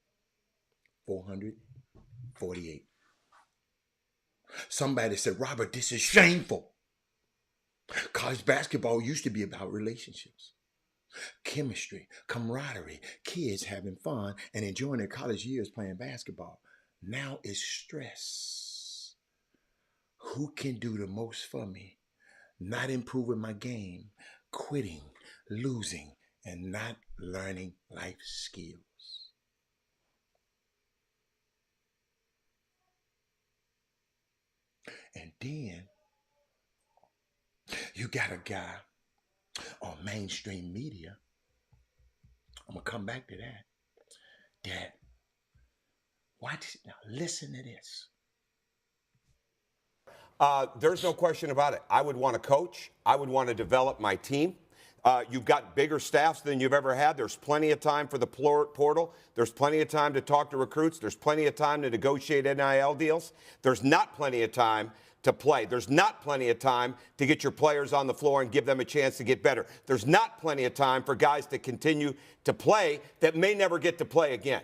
448. Somebody said, Robert, this is shameful. College basketball used to be about relationships, chemistry, camaraderie, kids having fun and enjoying their college years playing basketball. Now it's stress. Who can do the most for me? Not improving my game, quitting, losing, and not learning life skills. And then you got a guy on mainstream media, I'm going to come back to that watch, now listen to this. There's no question about it. I would want to coach. I would want to develop my team. You've got bigger staffs than you've ever had. There's plenty of time for the portal. There's plenty of time to talk to recruits. There's plenty of time to negotiate NIL deals. There's not plenty of time to play. There's not plenty of time to get your players on the floor and give them a chance to get better. There's not plenty of time for guys to continue to play that may never get to play again.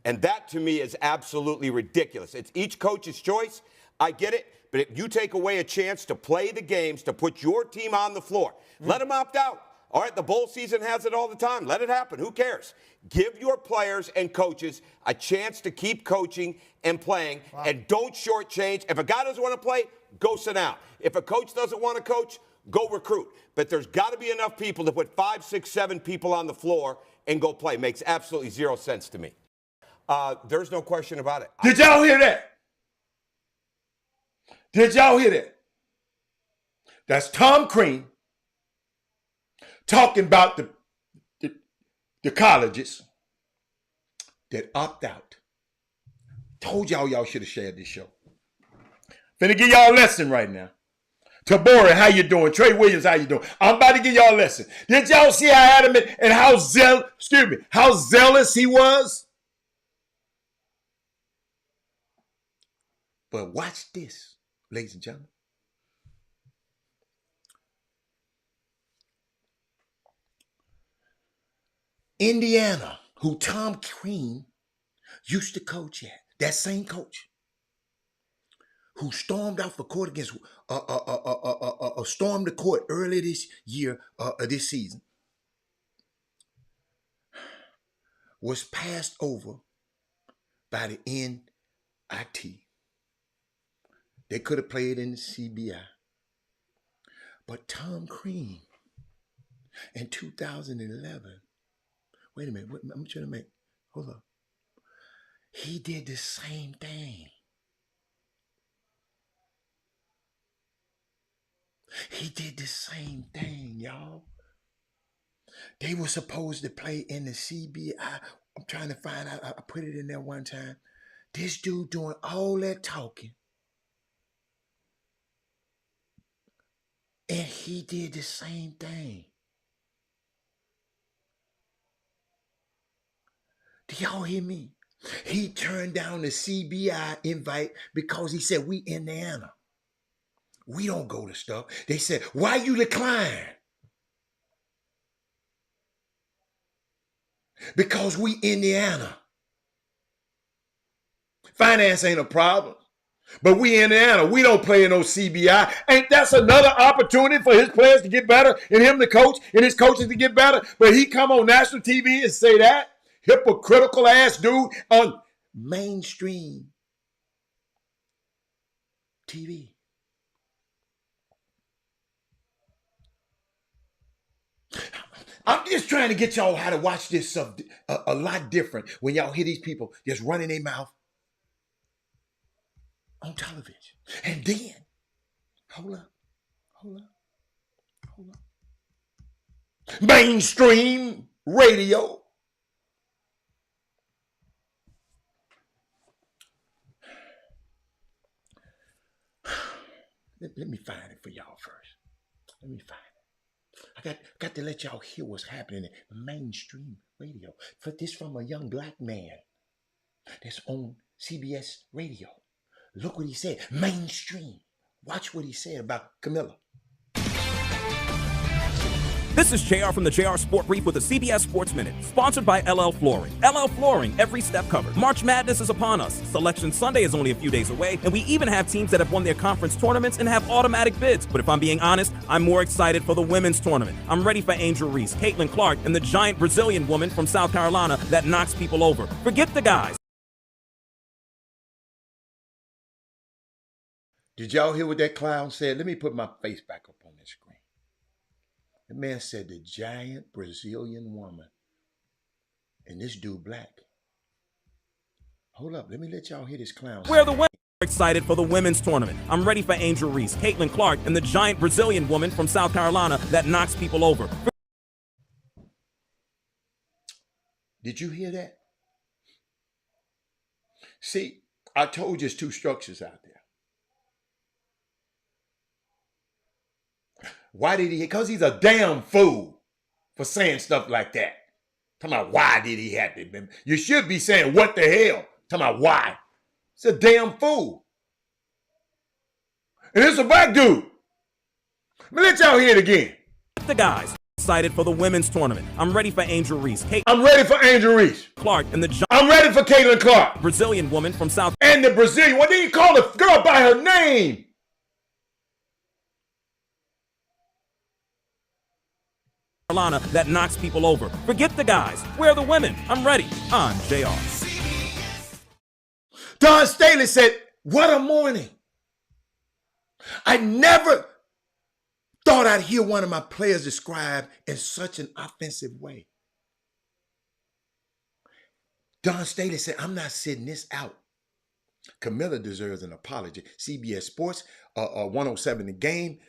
And that, to me, is absolutely ridiculous. It's each coach's choice. I get it. But if you take away a chance to play the games, to put your team on the floor, let them opt out. All right, the bowl season has it all the time. Let it happen. Who cares? Give your players and coaches a chance to keep coaching and playing, and don't shortchange. If a guy doesn't want to play, go sit down. If a coach doesn't want to coach, go recruit. But there's got to be enough people to put 5, 6, 7 people on the floor and go play. Makes absolutely zero sense to me. There's no question about it. Did y'all hear that? Did y'all hear that? That's Tom Crean talking about the colleges that opt out. Told y'all should have shared this show. Finna give y'all a lesson right now. Tabori, how you doing? Trey Williams, how you doing? I'm about to give y'all a lesson. Did y'all see how adamant and how zealous he was? But watch this, ladies and gentlemen. Indiana, who Tom Crean used to coach at, that same coach, who stormed off the court against, stormed the court early this year, this season, was passed over by the NIT. They could have played in the CBI. But Tom Crean, in 2011, wait a minute, I'm trying to make, hold up. He did the same thing. He did the same thing, y'all. They were supposed to play in the CBI. I'm trying to find out. I put it in there one time. This dude doing all that talking. And he did the same thing. Do y'all hear me? He turned down the CBI invite because he said, we Indiana. We don't go to stuff. They said, why you decline? Because we Indiana. Finance ain't a problem. But we Indiana, we don't play in no CBI. Ain't that's another opportunity for his players to get better and him to coach and his coaches to get better? But he come on national TV and say that? Hypocritical ass dude on mainstream TV. I'm just trying to get y'all how to watch this stuff a lot different when y'all hear these people just running their mouth on television. And then, hold up. Mainstream radio. Let me find it for y'all first. Let me find it. got to let y'all hear what's happening in mainstream radio. For this from a young black man that's on CBS radio. Look what he said. Mainstream. Watch what he said about Camilla. This is JR from the JR Sport Brief with a CBS Sports Minute, sponsored by LL Flooring. LL Flooring, every step covered. March Madness is upon us. Selection Sunday is only a few days away, and we even have teams that have won their conference tournaments and have automatic bids. But if I'm being honest, I'm more excited for the women's tournament. I'm ready for Angel Reese, Caitlin Clark, and the giant Brazilian woman from South Carolina that knocks people over. Forget the guys. Did y'all hear what that clown said? Let me put my face back up on this screen. The man said the giant Brazilian woman. And this dude black. Hold up, let me let y'all hear this clown. We're the women. Excited for the women's tournament. I'm ready for Angel Reese, Caitlin Clark, and the giant Brazilian woman from South Carolina that knocks people over. Did you hear that? See, I told you there's two structures out there. Why did he? Because he's a damn fool for saying stuff like that. Talking about why did he have to? You should be saying what the hell. Talking about why. It's a damn fool. And it's a black dude. Let me let y'all hear it again. The guys. Excited for the women's tournament. I'm ready for Angel Reese. I'm ready for Angel Reese. Clark and the I'm ready for Caitlin Clark. Brazilian woman from South. And the Brazilian. What did he call the girl by her name? Carolina that knocks people over. Forget the guys. We're the women. I'm ready. I'm JR. Don Staley said, what a morning. I never thought I'd hear one of my players described in such an offensive way. Don Staley said, I'm not sitting this out. Camilla deserves an apology. CBS Sports, 107 The Game,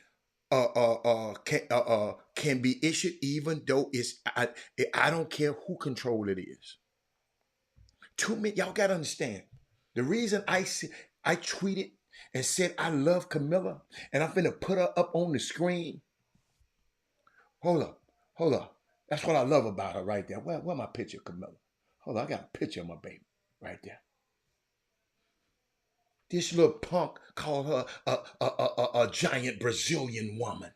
can be issued even though I don't care who control it is. Too many, y'all gotta understand. The reason I tweeted and said I love Camilla and I'm finna put her up on the screen. Hold up. That's what I love about her right there. Where my picture of Camilla? Hold on, I got a picture of my baby right there. This little punk called her a giant Brazilian woman.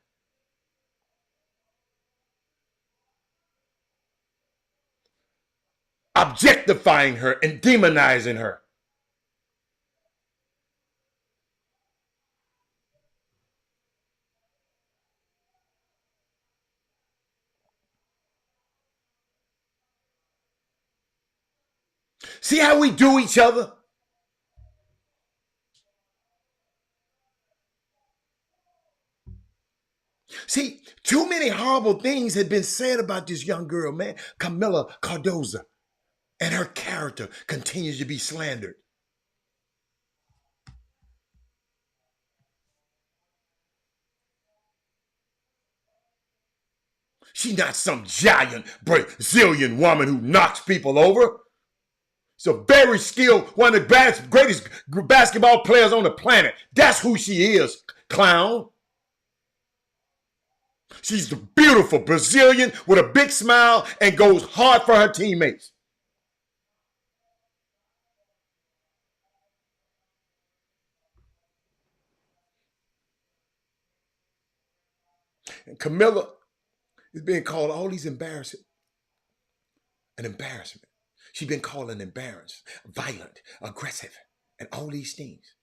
Objectifying her and demonizing her. See how we do each other? See, too many horrible things had been said about this young girl, man. Camilla Cardoza. And her character continues to be slandered. She's not some giant Brazilian woman who knocks people over. She's a very skilled, one of the greatest basketball players on the planet. That's who she is, clown. She's the beautiful Brazilian with a big smile and goes hard for her teammates. And Camilla is being called all these an embarrassment. She's been called an embarrassment, violent, aggressive, and all these things.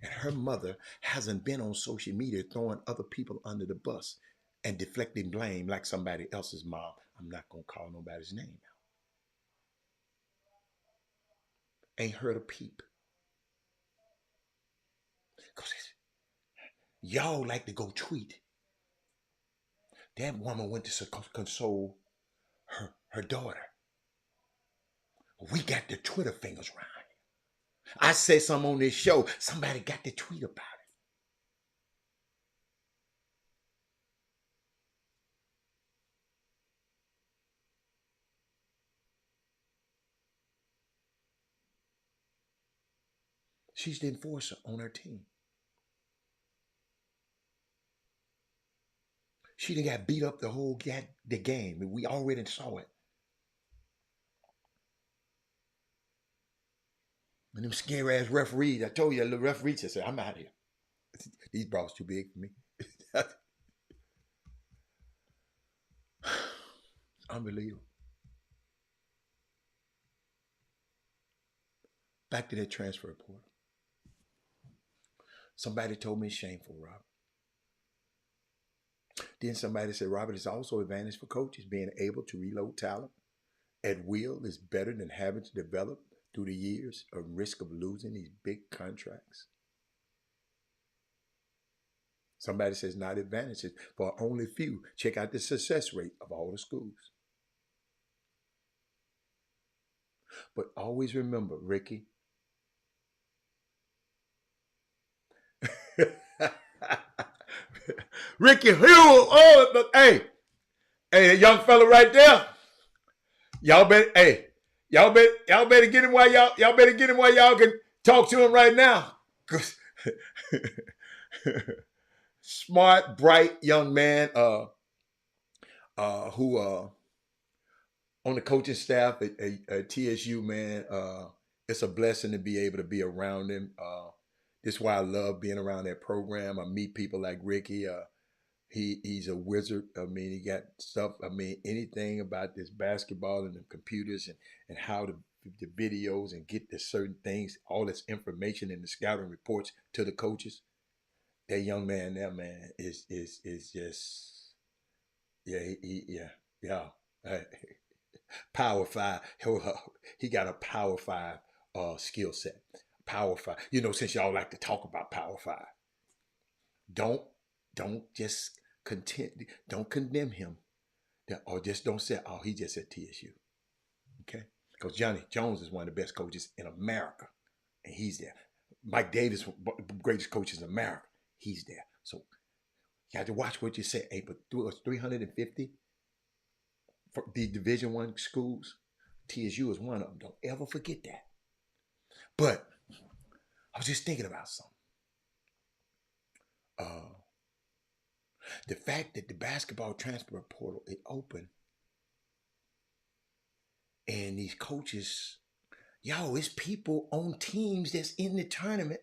And her mother hasn't been on social media throwing other people under the bus and deflecting blame like somebody else's mom. I'm not going to call nobody's name now. Ain't heard a peep. Because y'all like to go tweet. That woman went to console her daughter. We got the Twitter fingers right. I said something on this show. Somebody got to tweet about it. She's the enforcer on her team. She done got beat up the game. We already saw it. And them scary ass referees, I told you, the referees, I said, I'm out of here. These bras too big for me. Unbelievable. Back to that transfer portal. Somebody told me it's shameful, Robert. Then somebody said, Robert, it's also an advantage for coaches. Being able to reload talent at will is better than having to develop through the years a risk of losing these big contracts. Somebody says not advantages for only few. Check out the success rate of all the schools. But always remember, Ricky, Ricky Hughes, oh, hey, that young fella right there. Y'all better get him while y'all can talk to him right now. Smart, bright young man, who on the coaching staff at TSU, man. It's a blessing to be able to be around him. This is why I love being around that program. I meet people like Ricky. He's a wizard. I mean, he got stuff. I mean, anything about this basketball and the computers and how the videos and get to certain things, all this information in the scouting reports to the coaches. That young man there, man, is just, yeah. Power 5. He got a Power 5 skill set. Power 5. You know, since y'all like to talk about Power 5, don't just don't condemn him, or just don't say, oh, he just at TSU. Okay? Because Johnny Jones is one of the best coaches in America, and he's there. Mike Davis, greatest coaches in America, he's there. So you have to watch what you say. Hey, but 350 for the Division I schools, TSU is one of them. Don't ever forget that. But I was just thinking about something. The fact that the basketball transfer portal is open, and these coaches, it's people on teams that's in the tournament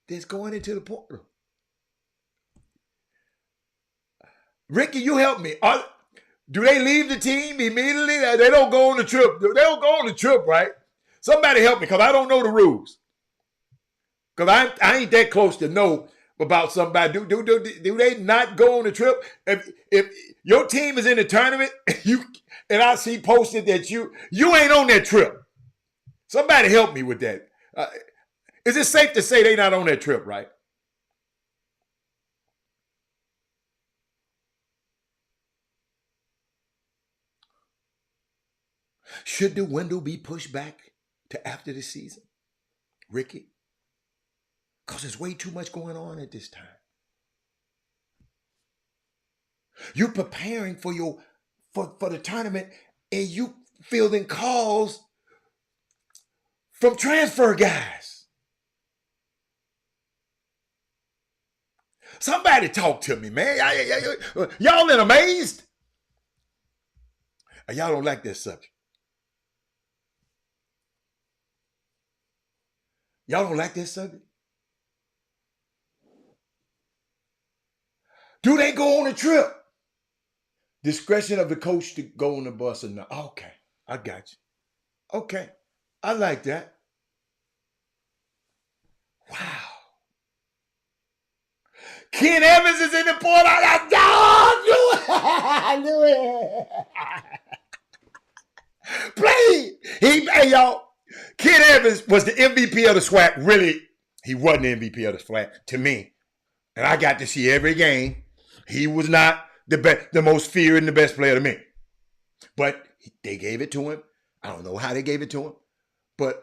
that's going into the portal. Ricky, you help me. Do they leave the team immediately? They don't go on the trip. They don't go on the trip, right? Somebody help me, because I don't know the rules. Because I ain't that close to know about somebody. Do they not go on the trip? If your team is in the tournament, and I see posted that you ain't on that trip. Somebody help me with that. Is it safe to say they not on that trip, right? Should the window be pushed back to after the season, Ricky? Because there's way too much going on at this time. You're preparing for the tournament, and you fielding calls from transfer guys. Somebody talk to me, man. Y'all in amazed? Y'all don't like this subject. Y'all don't like this subject? Do they go on a trip? Discretion of the coach to go on the bus or not. Okay, I got you. Okay, I like that. Wow. Ken Evans is in the port. I knew it. Play. Hey, y'all. Ken Evans was the MVP of the SWAC. Really, he wasn't the MVP of the SWAC to me. And I got to see every game. He was not the most feared and the best player to me. But they gave it to him. I don't know how they gave it to him. But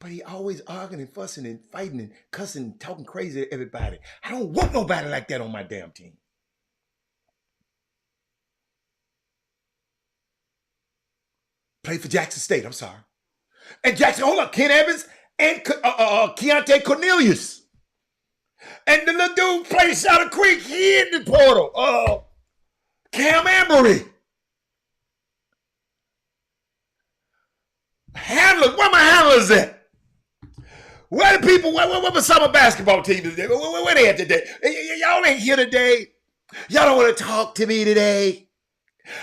he always arguing and fussing and fighting and cussing and talking crazy to everybody. I don't want nobody like that on my damn team. Played for Jackson State, I'm sorry. And Jackson, hold up, Ken Evans and Keontae Cornelius. And the little dude played Shadow Creek. He in the portal. Cam Embry. Handlers. Where my handlers at? Where the people, where my summer basketball team today? Where they at today? Y'all ain't here today. Y'all don't want to talk to me today.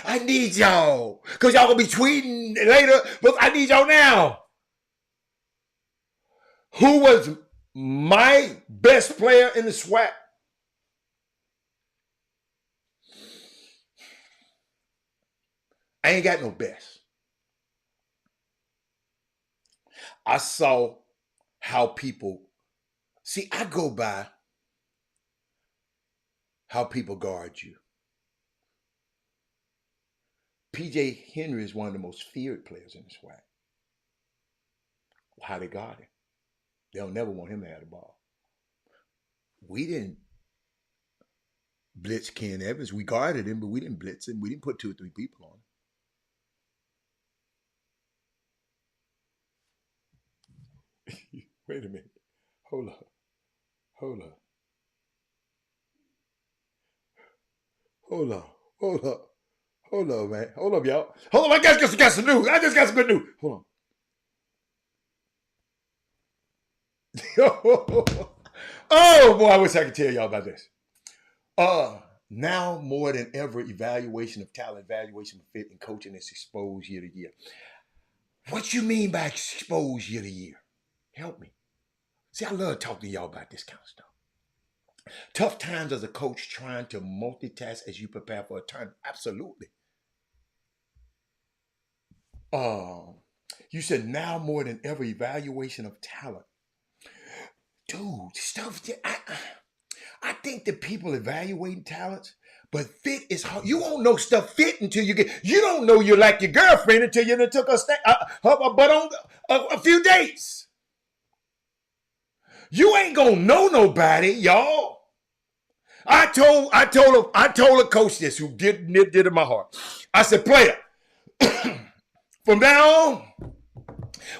I need y'all. Because y'all going to be tweeting later, but I need y'all now. Who was my best player in the SWAC? I ain't got no best. I saw how people, see, I go by how people guard you. PJ Henry is one of the most feared players in the SWAC. How they guard him. They'll never want him to have the ball. We didn't blitz Ken Evans. We guarded him, but we didn't blitz him. We didn't put 2 or 3 people on him. Wait a minute. Hold up, man. Hold up, y'all. Hold up, I just got some news. I just got some good news. Hold on. Oh, boy, I wish I could tell y'all about this. Now more than ever, evaluation of talent, evaluation of fit, and coaching is exposed year to year. What you mean by exposed year to year? Help me. See, I love talking to y'all about this kind of stuff. Tough times as a coach trying to multitask as you prepare for a turn. Absolutely. You said now more than ever, evaluation of talent. Dude, stuff, I think that people evaluating talents, but fit is hard. You won't know stuff fit until you don't know you like your girlfriend until you done took her butt on a few dates. You ain't gonna know nobody, y'all. I told a coach this who did in my heart. I said, player, from now on,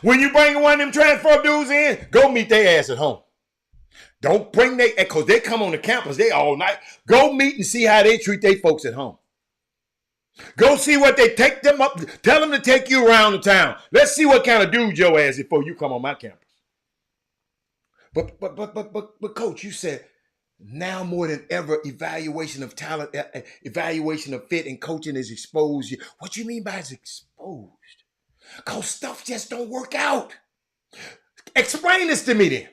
when you bring one of them transfer dudes in, go meet their ass at home. Don't bring because they come on the campus, they all night. Go meet and see how they treat their folks at home. Go see what they take them up. Tell them to take you around the town. Let's see what kind of dude your ass is before you come on my campus. But coach, you said now more than ever, evaluation of talent, evaluation of fit, and coaching is exposed. What you mean by it's exposed? Because stuff just don't work out. Explain this to me then.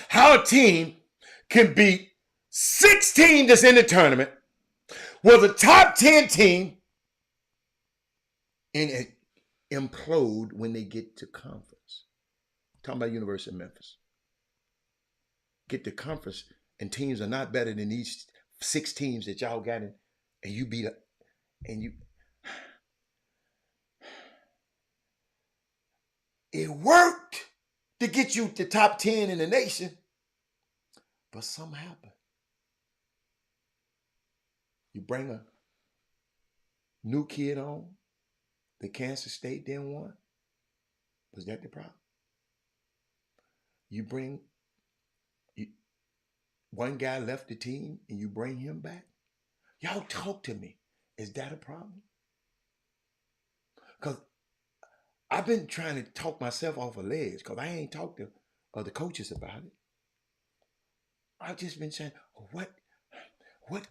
How a team can beat 6 teams that's in the tournament with a top 10 team and implode when they get to conference. I'm talking about University of Memphis. Get to conference and teams are not better than these 6 teams that y'all got in, and you beat up, and you. It worked to get you to top 10 in the nation, but something happened. You bring a new kid on that Kansas State didn't want. Was that the problem? You bring one guy left the team and you bring him back? Y'all talk to me. Is that a problem? Because I've been trying to talk myself off a ledge because I ain't talked to other coaches about it. I've just been saying, what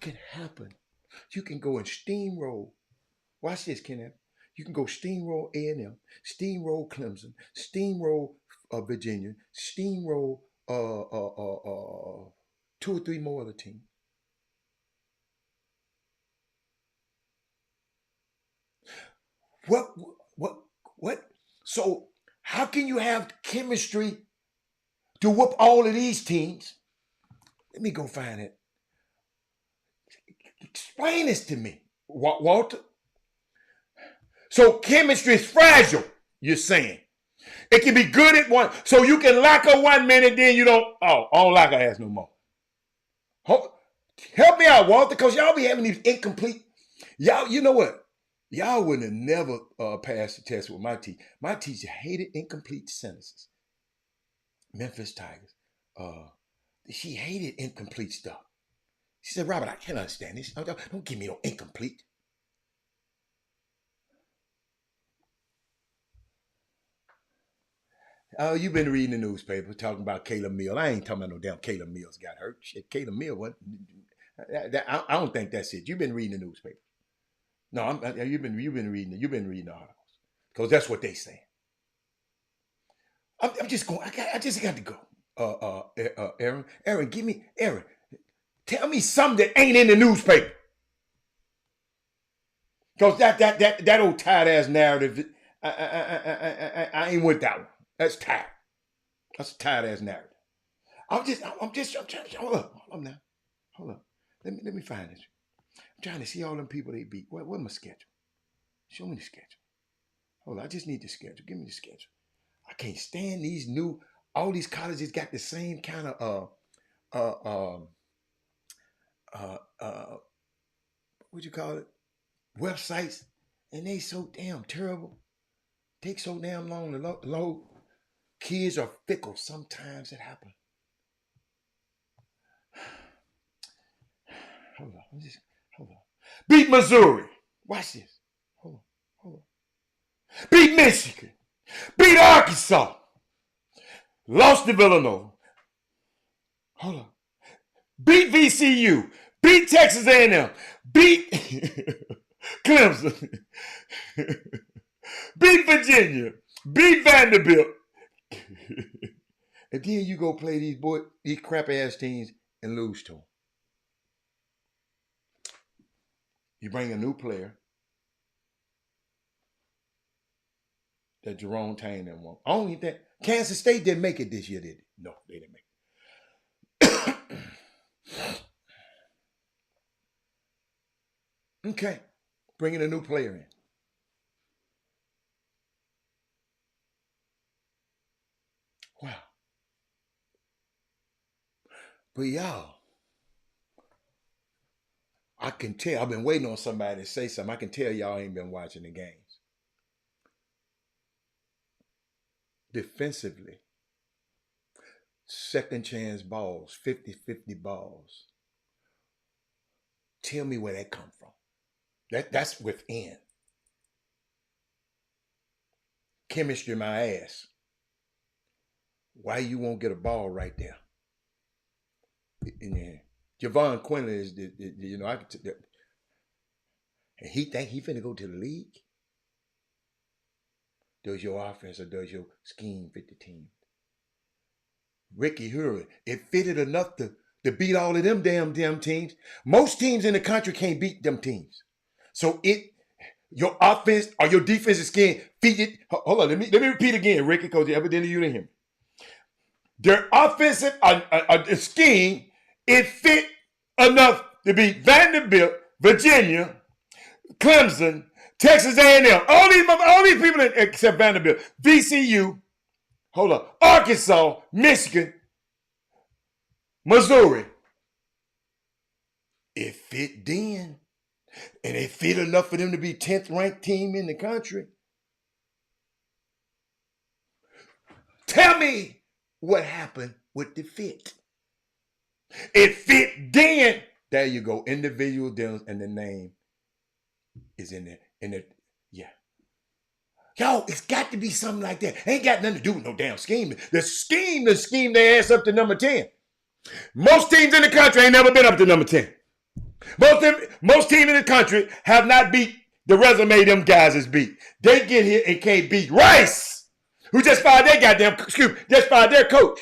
can happen? You can go and steamroll. Watch this, Kenneth. You can go steamroll A&M, steamroll Clemson, steamroll Virginia, steamroll 2 or 3 more other teams. What? So how can you have chemistry to whoop all of these teams? Let me go find it. Explain this to me, Walter. So chemistry is fragile, you're saying. It can be good at one. So you can like her 1 minute, then you don't, I don't like her ass no more. Help me out, Walter, because y'all be having these incomplete. Y'all, you know what? Y'all wouldn't have never passed the test with my teacher. My teacher hated incomplete sentences. Memphis Tigers. she hated incomplete stuff. She said, Robert, I can't understand this. Don't give me no incomplete. Oh, you've been reading the newspaper talking about Caleb Mills. I ain't talking about no damn Caleb Mills got hurt. Shit, Caleb Mills, what? I don't think that's it. You've been reading the newspaper. No, you've been reading the articles because that's what they saying. I'm just going. I just got to go. Aaron, tell me something that ain't in the newspaper. Because that old tired ass narrative, I ain't with that one. That's tired. That's a tired ass narrative. I'm trying to hold up now. Hold up. Let me find this. I'm trying to see all them people they beat. What's my schedule? Show me the schedule. Hold on, I just need the schedule. Give me the schedule. I can't stand all these colleges got the same kind of what you call it? Websites, and they so damn terrible. Take so damn long to load. Kids are fickle. Sometimes it happens. Hold on. Beat Missouri. Watch this. Hold on. Beat Michigan. Beat Arkansas. Lost to Villanova. Hold on. Beat VCU. Beat Texas A&M. Beat Clemson. Beat Virginia. Beat Vanderbilt. And then you go play these crap ass teams and lose to them. You bring a new player that Jerome Tang didn't want. I don't think Kansas State didn't make it this year, did they? No, they didn't make it. Okay, bringing a new player in. Wow. But y'all, I can tell, I've been waiting on somebody to say something. I can tell y'all ain't been watching the games. Defensively, second chance balls, 50-50 balls. Tell me where that come from. That's within. Chemistry my ass. Why you won't get a ball right there? Javon Quinlan is and he think he finna go to the league? Does your offense or does your scheme fit the team? Ricky Hurley, it fitted enough to beat all of them damn teams. Most teams in the country can't beat them teams. So your offense or your defensive scheme fitted. Hold on, let me repeat again, Ricky, because evidently you didn't hear me. Their offensive scheme, it fit enough to beat Vanderbilt, Virginia, Clemson, Texas A&M, all these people except Vanderbilt, VCU, Arkansas, Michigan, Missouri. It fit then, and it fit enough for them to be 10th ranked team in the country. Tell me what happened with the fit. It fit then. There you go. Individual deals and the name is in there. Yeah. Yo, it's got to be something like that. Ain't got nothing to do with no damn scheme. The scheme their ass up to number 10. Most teams in the country ain't never been up to number 10. Most teams in the country have not beat the resume them guys has beat. They get here and can't beat Rice, who just fired their coach.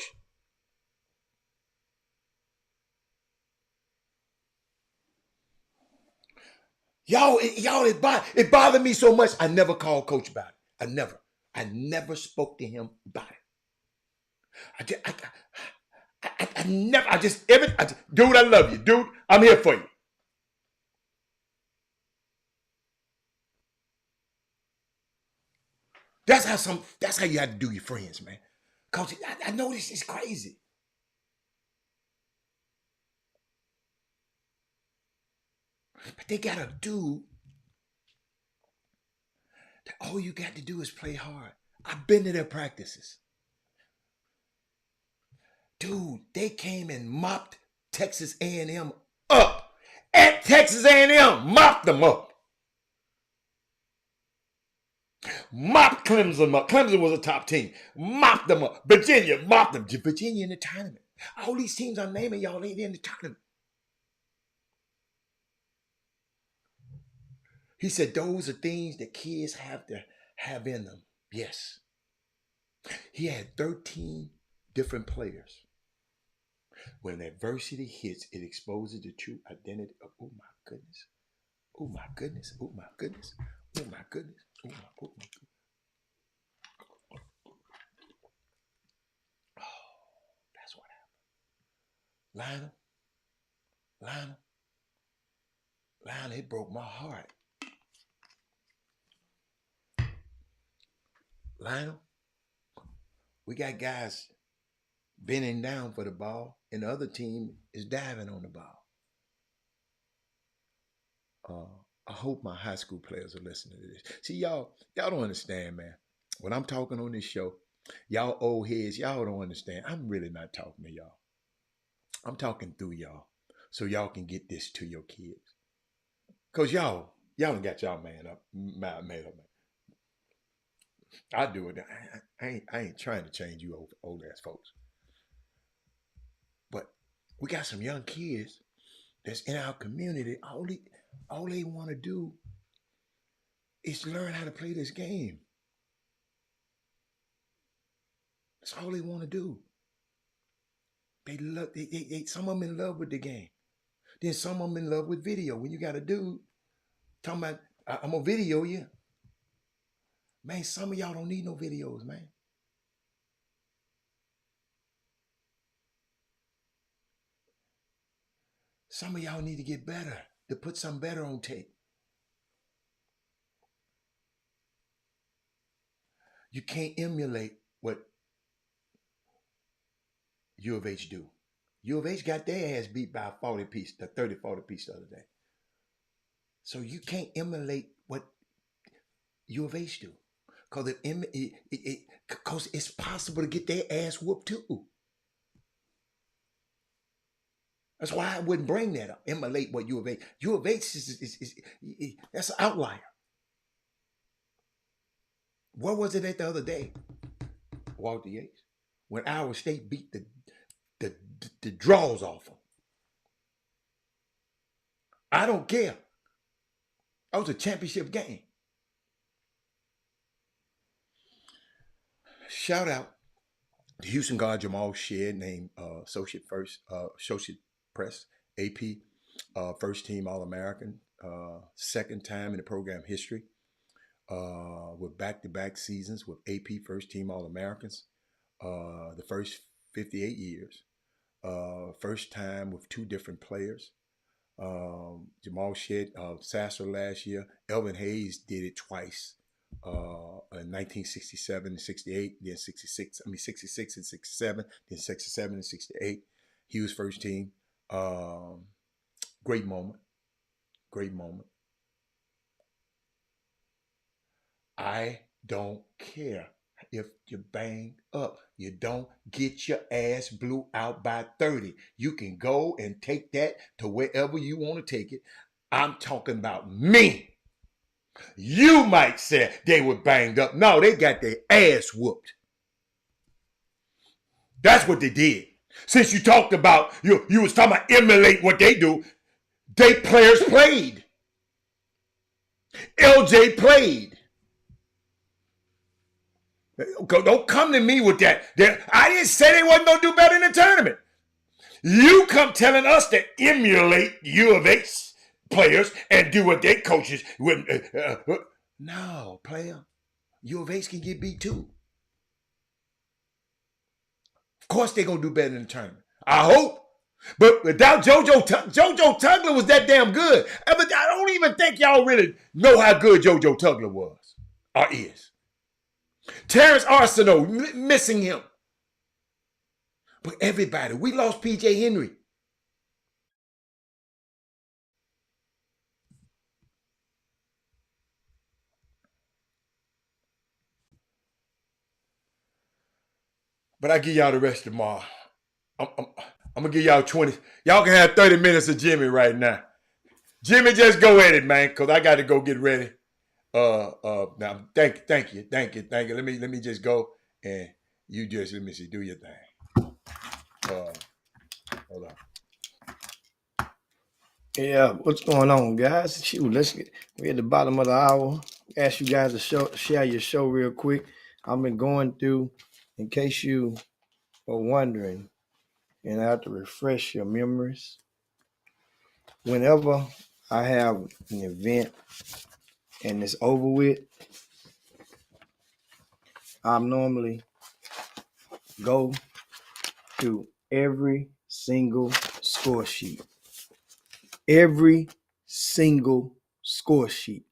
Y'all, it bothered me so much. I never called Coach about it. I never spoke to him about it. Dude, I love you. Dude, I'm here for you. That's how you have to do your friends, man. Coach, I know this is crazy. But they got a dude that all you got to do is play hard. I've been to their practices. Dude, they came and mopped Texas A&M up. At Texas A&M, mopped them up. Mopped Clemson up. Clemson was a top team. Mopped them up. Virginia mopped them. Virginia in the tournament. All these teams I'm naming y'all ain't in the tournament. He said those are things that kids have to have in them. Yes. He had 13 different players. When adversity hits, it exposes the true identity of, oh my goodness. Oh my goodness. Oh my goodness. Oh my goodness. Oh my goodness. Oh, that's what happened. Lionel, it broke my heart. Lionel, we got guys bending down for the ball, and the other team is diving on the ball. I hope my high school players are listening to this. See, y'all don't understand, man. When I'm talking on this show, y'all old heads, y'all don't understand. I'm really not talking to y'all. I'm talking through y'all so y'all can get this to your kids. Because y'all done got y'all made up, man. I do it. I ain't trying to change you old ass folks. But we got some young kids that's in our community. All they want to do is learn how to play this game. That's all they want to do. They love. They some of them in love with the game. Then some of them in love with video. When you got a dude talking about, I'm gonna video you. Man, some of y'all don't need no videos, man. Some of y'all need to get better, to put something better on tape. You can't emulate what U of H do. U of H got their ass beat by a 40 piece, the 30, 40 piece the other day. So you can't emulate what U of H do. Because it's possible to get their ass whooped too. That's why I wouldn't bring that up. Emulate what U of H. U of H is that's an outlier. Where was it at the other day? Walter Yates. When Iowa State beat the draws off them. I don't care. That was a championship game. Shout out to Houston guard Jamal Shead, named Associate Press, AP, first team All-American, second time in the program history, with back-to-back seasons with AP first team All-Americans, the first 58 years, first time with two different players. Jamal Shead, Sasser last year. Elvin Hayes did it twice. In 1967 and 68, then 66 and 67, then 67 and 68. He was first team. Great moment. I don't care if you bang up. You don't get your ass blew out by 30. You can go and take that to wherever you want to take it. I'm talking about me. You might say they were banged up. No, they got their ass whooped. That's what they did. Since you talked about, you was talking about emulate what they do, they players played. LJ played. Don't come to me with that. I didn't say they wasn't going to do better in the tournament. You come telling us to emulate U of H players and do what their coaches would. No, player. U of H can get beat too. Of course they're going to do better in the tournament. I hope. But without JoJo Tugler was that damn good. I don't even think y'all really know how good JoJo Tugler was or is. Terrence Arsenault, missing him. But everybody, we lost P.J. Henry. But I give y'all the rest tomorrow. I'm gonna give y'all 20. Y'all can have 30 minutes of Jimmy right now. Jimmy, just go at it, man, cause I got to go get ready. Now thank you. Let me just go and you just let me see, do your thing. Hold on. Yeah, what's going on, guys? Shoot, we're at the bottom of the hour. Ask you guys to share your show real quick. I've been going through, in case you are wondering, and I have to refresh your memories. Whenever I have an event and it's over with, I normally go through every single score sheet. Every single score sheet.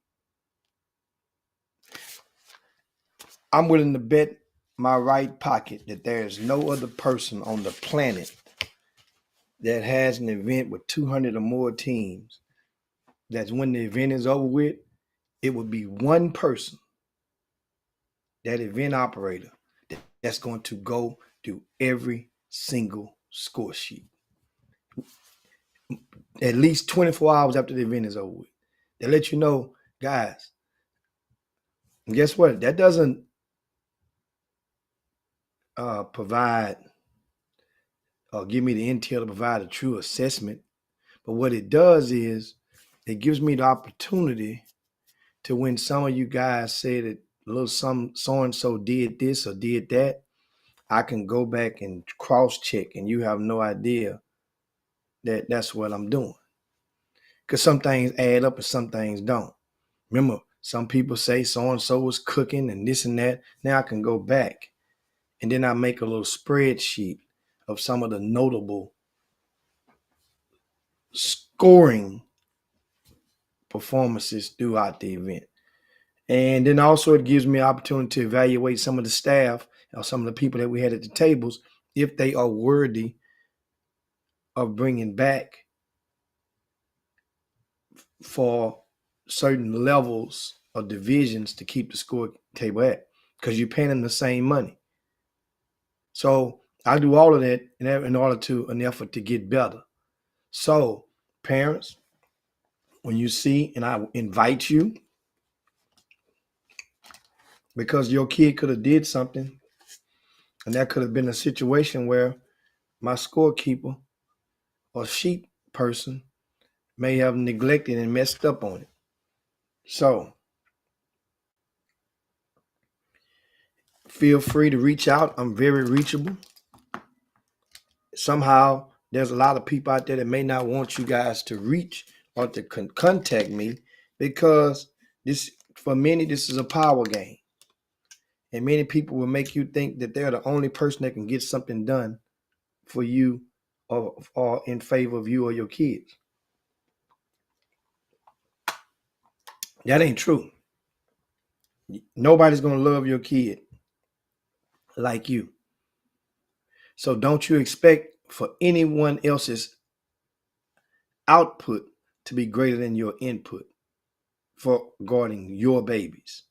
I'm willing to bet my right pocket that there is no other person on the planet that has an event with 200 or more teams that's when the event is over with, it would be one person, that event operator, that's going to go through every single score sheet. At least 24 hours after the event is over with. They let you know, guys, and guess what? That doesn't provide or give me the intel to provide a true assessment. But what it does is it gives me the opportunity to, when some of you guys say that little so-and-so did this or did that, I can go back and cross-check and you have no idea that that's what I'm doing. Because some things add up and some things don't. Remember, some people say so-and-so was cooking and this and that. Now I can go back and then I make a little spreadsheet of some of the notable scoring performances throughout the event. And then also it gives me an opportunity to evaluate some of the staff or some of the people that we had at the tables, if they are worthy of bringing back for certain levels of divisions to keep the score table at, because you're paying them the same money. So I do all of that in order to an effort to get better. So parents, when you see, and I invite you, because your kid could have did something, and that could have been a situation where my scorekeeper or sheet person may have neglected and messed up on it. So feel free to reach out. I'm very reachable. Somehow there's a lot of people out there that may not want you guys to reach or to contact me, because this, for many, this is a power game. And many people will make you think that they're the only person that can get something done for you or in favor of you or your kids. That ain't true. Nobody's going to love your kid like you. So don't you expect for anyone else's output to be greater than your input regarding your babies.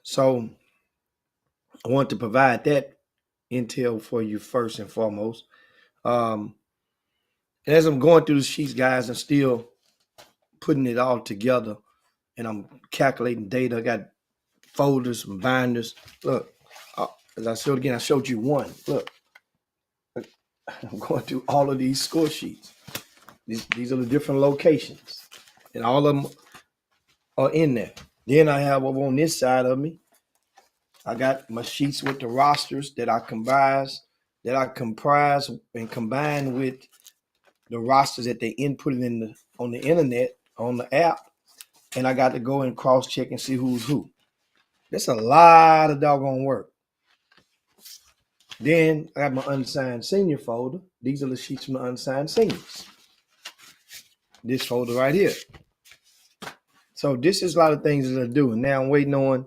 So I want to provide that intel for you first and foremost. And as I'm going through the sheets, guys, I'm still putting it all together, and I'm calculating data. I got folders and binders. Look, as I showed again, I showed you one. Look, I'm going through all of these score sheets. These are the different locations, and all of them are in there. Then I have over on this side of me, I got my sheets with the rosters that I comprise and combine with the rosters that they inputted on the internet, on the app, and I got to go and cross check and see who's who. That's a lot of doggone work. Then I got my unsigned senior folder. These are the sheets from the unsigned seniors. This folder right here. So this is a lot of things that I do. And now I'm waiting on,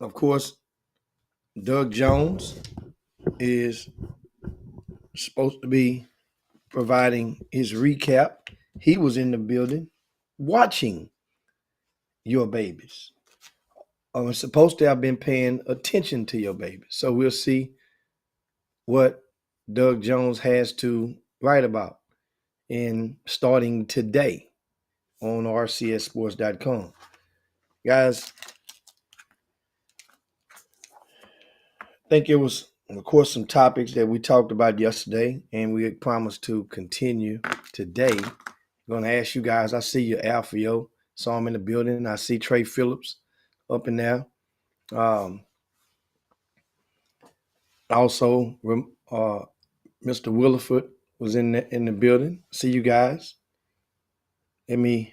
of course, Doug Jones is supposed to be providing his recap. He was in the building watching your babies. are supposed to have been paying attention to your baby. So we'll see what Doug Jones has to write about in starting today on rcssports.com. Guys, I think it was, of course, some topics that we talked about yesterday, and we promised to continue today. I'm going to ask you guys, I see you, Alfio. Saw him in the building. I see Trey Phillips up in there. Also, Mr. Williford was in the building. See you guys. I'm going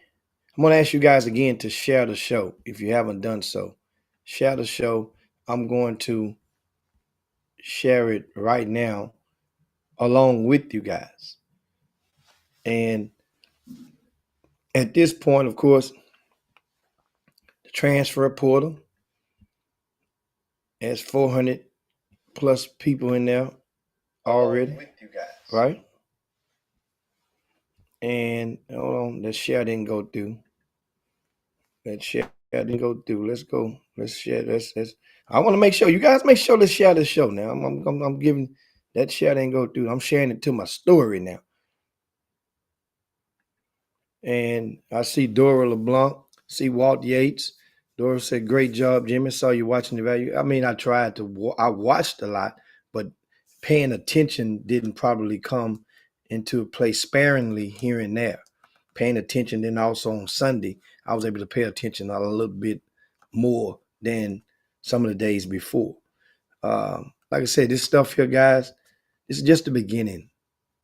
to ask you guys again to share the show if you haven't done so. Share the show. I'm going to share it right now along with you guys. And at this point, of course, the transfer portal has 400 plus people in there already, right? And hold on, the share didn't go through. That share didn't go through. Let's go. Let's share. Let's. I want to make sure you guys make sure. Let's share the show now. I'm giving that share didn't go through. I'm sharing it to my story now. And I see Dora LeBlanc. See Walt Yates. Dora said, "Great job, Jimmy. Saw you watching the value." I mean, I tried to. I watched a lot, but paying attention didn't probably come into play sparingly here and there. Paying attention, then also on Sunday, I was able to pay attention a little bit more than some of the days before. Like I said, this stuff here, guys, this is just the beginning.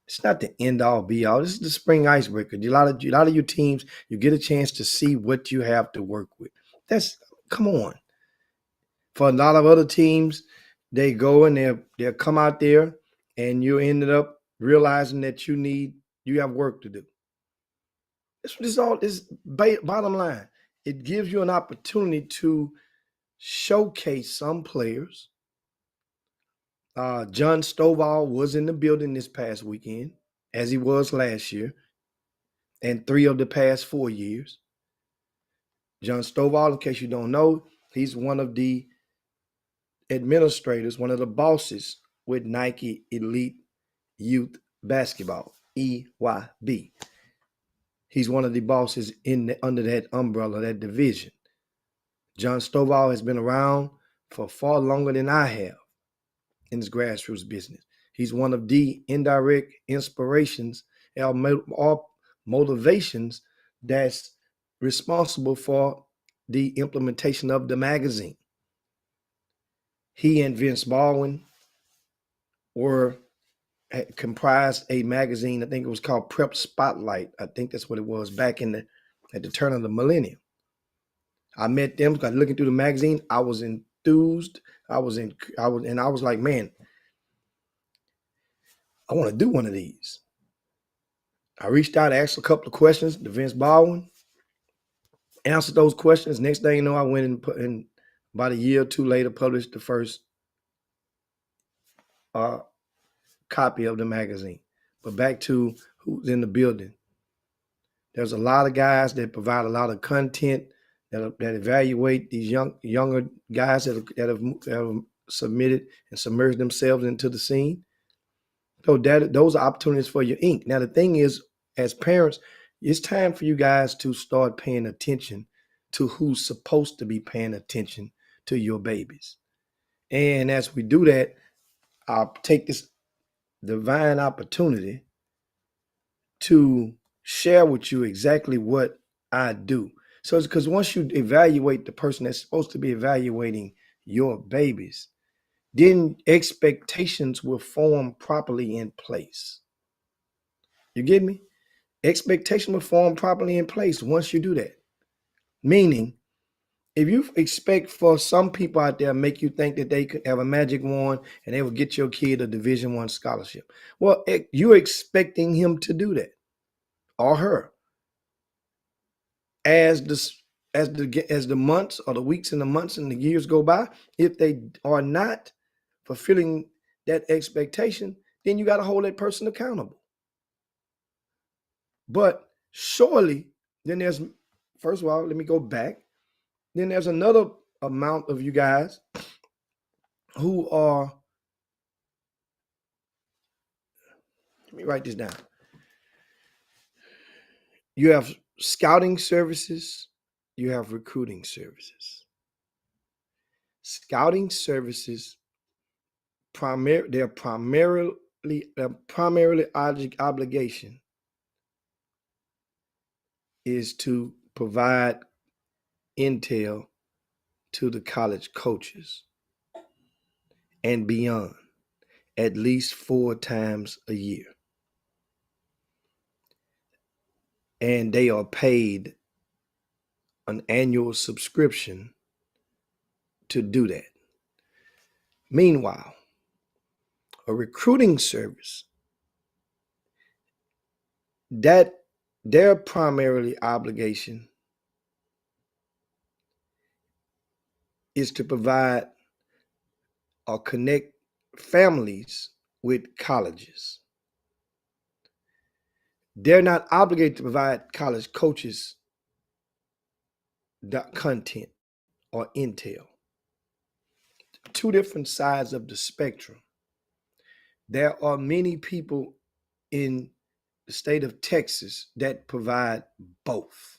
It's not the end all be all. This is the spring icebreaker. A lot of your teams, you get a chance to see what you have to work with. Come on. For a lot of other teams, they go and they'll come out there and you ended up realizing that you have work to do. This all is bottom line. It gives you an opportunity to showcase some players. John Stovall was in the building this past weekend, as he was last year, and 3 of the past 4 years. John Stovall, in case you don't know, he's one of the administrators, one of the bosses with Nike Elite Youth Basketball, EYB. He's one of the bosses under that umbrella, that division. John Stovall has been around for far longer than I have in his grassroots business. He's one of the indirect inspirations or motivations that's responsible for the implementation of the magazine. He and Vince Baldwin comprised a magazine. I think it was called Prep Spotlight. I think that's what it was back at the turn of the millennium. I met them, got looking through the magazine. I was enthused. I was like, man, I want to do one of these. I reached out, asked a couple of questions to Vince Baldwin, answered those questions. Next thing you know, I went and put in about a year or two later, published the first copy of the magazine. But back to who's in the building. There's a lot of guys that provide a lot of content that evaluate these younger guys that have submitted and submerged themselves into the scene. So those are opportunities for your ink. Now, the thing is, as parents, it's time for you guys to start paying attention to who's supposed to be paying attention to your babies. And as we do that, I'll take this divine opportunity to share with you exactly what I do. So it's because once you evaluate the person that's supposed to be evaluating your babies, then expectations will form properly in place. You get me? Expectation will form properly in place once you do that. Meaning, if you expect for some people out there make you think that they could have a magic wand and they will get your kid a Division I scholarship, well, you're expecting him to do that or her. As the months or the weeks and the months and the years go by, if they are not fulfilling that expectation, then you got to hold that person accountable. But surely, then first of all, let me go back. Then there's another amount of you guys who are, let me write this down. You have scouting services, you have recruiting services. Scouting services, their primarily obligation is to provide intel to the college coaches and beyond at least 4 times a year. And they are paid an annual subscription to do that. Meanwhile, a recruiting service, that their primarily obligation is to provide or connect families with colleges. They're not obligated to provide college coaches content or intel. Two different sides of the spectrum. There are many people in the state of Texas that provide both.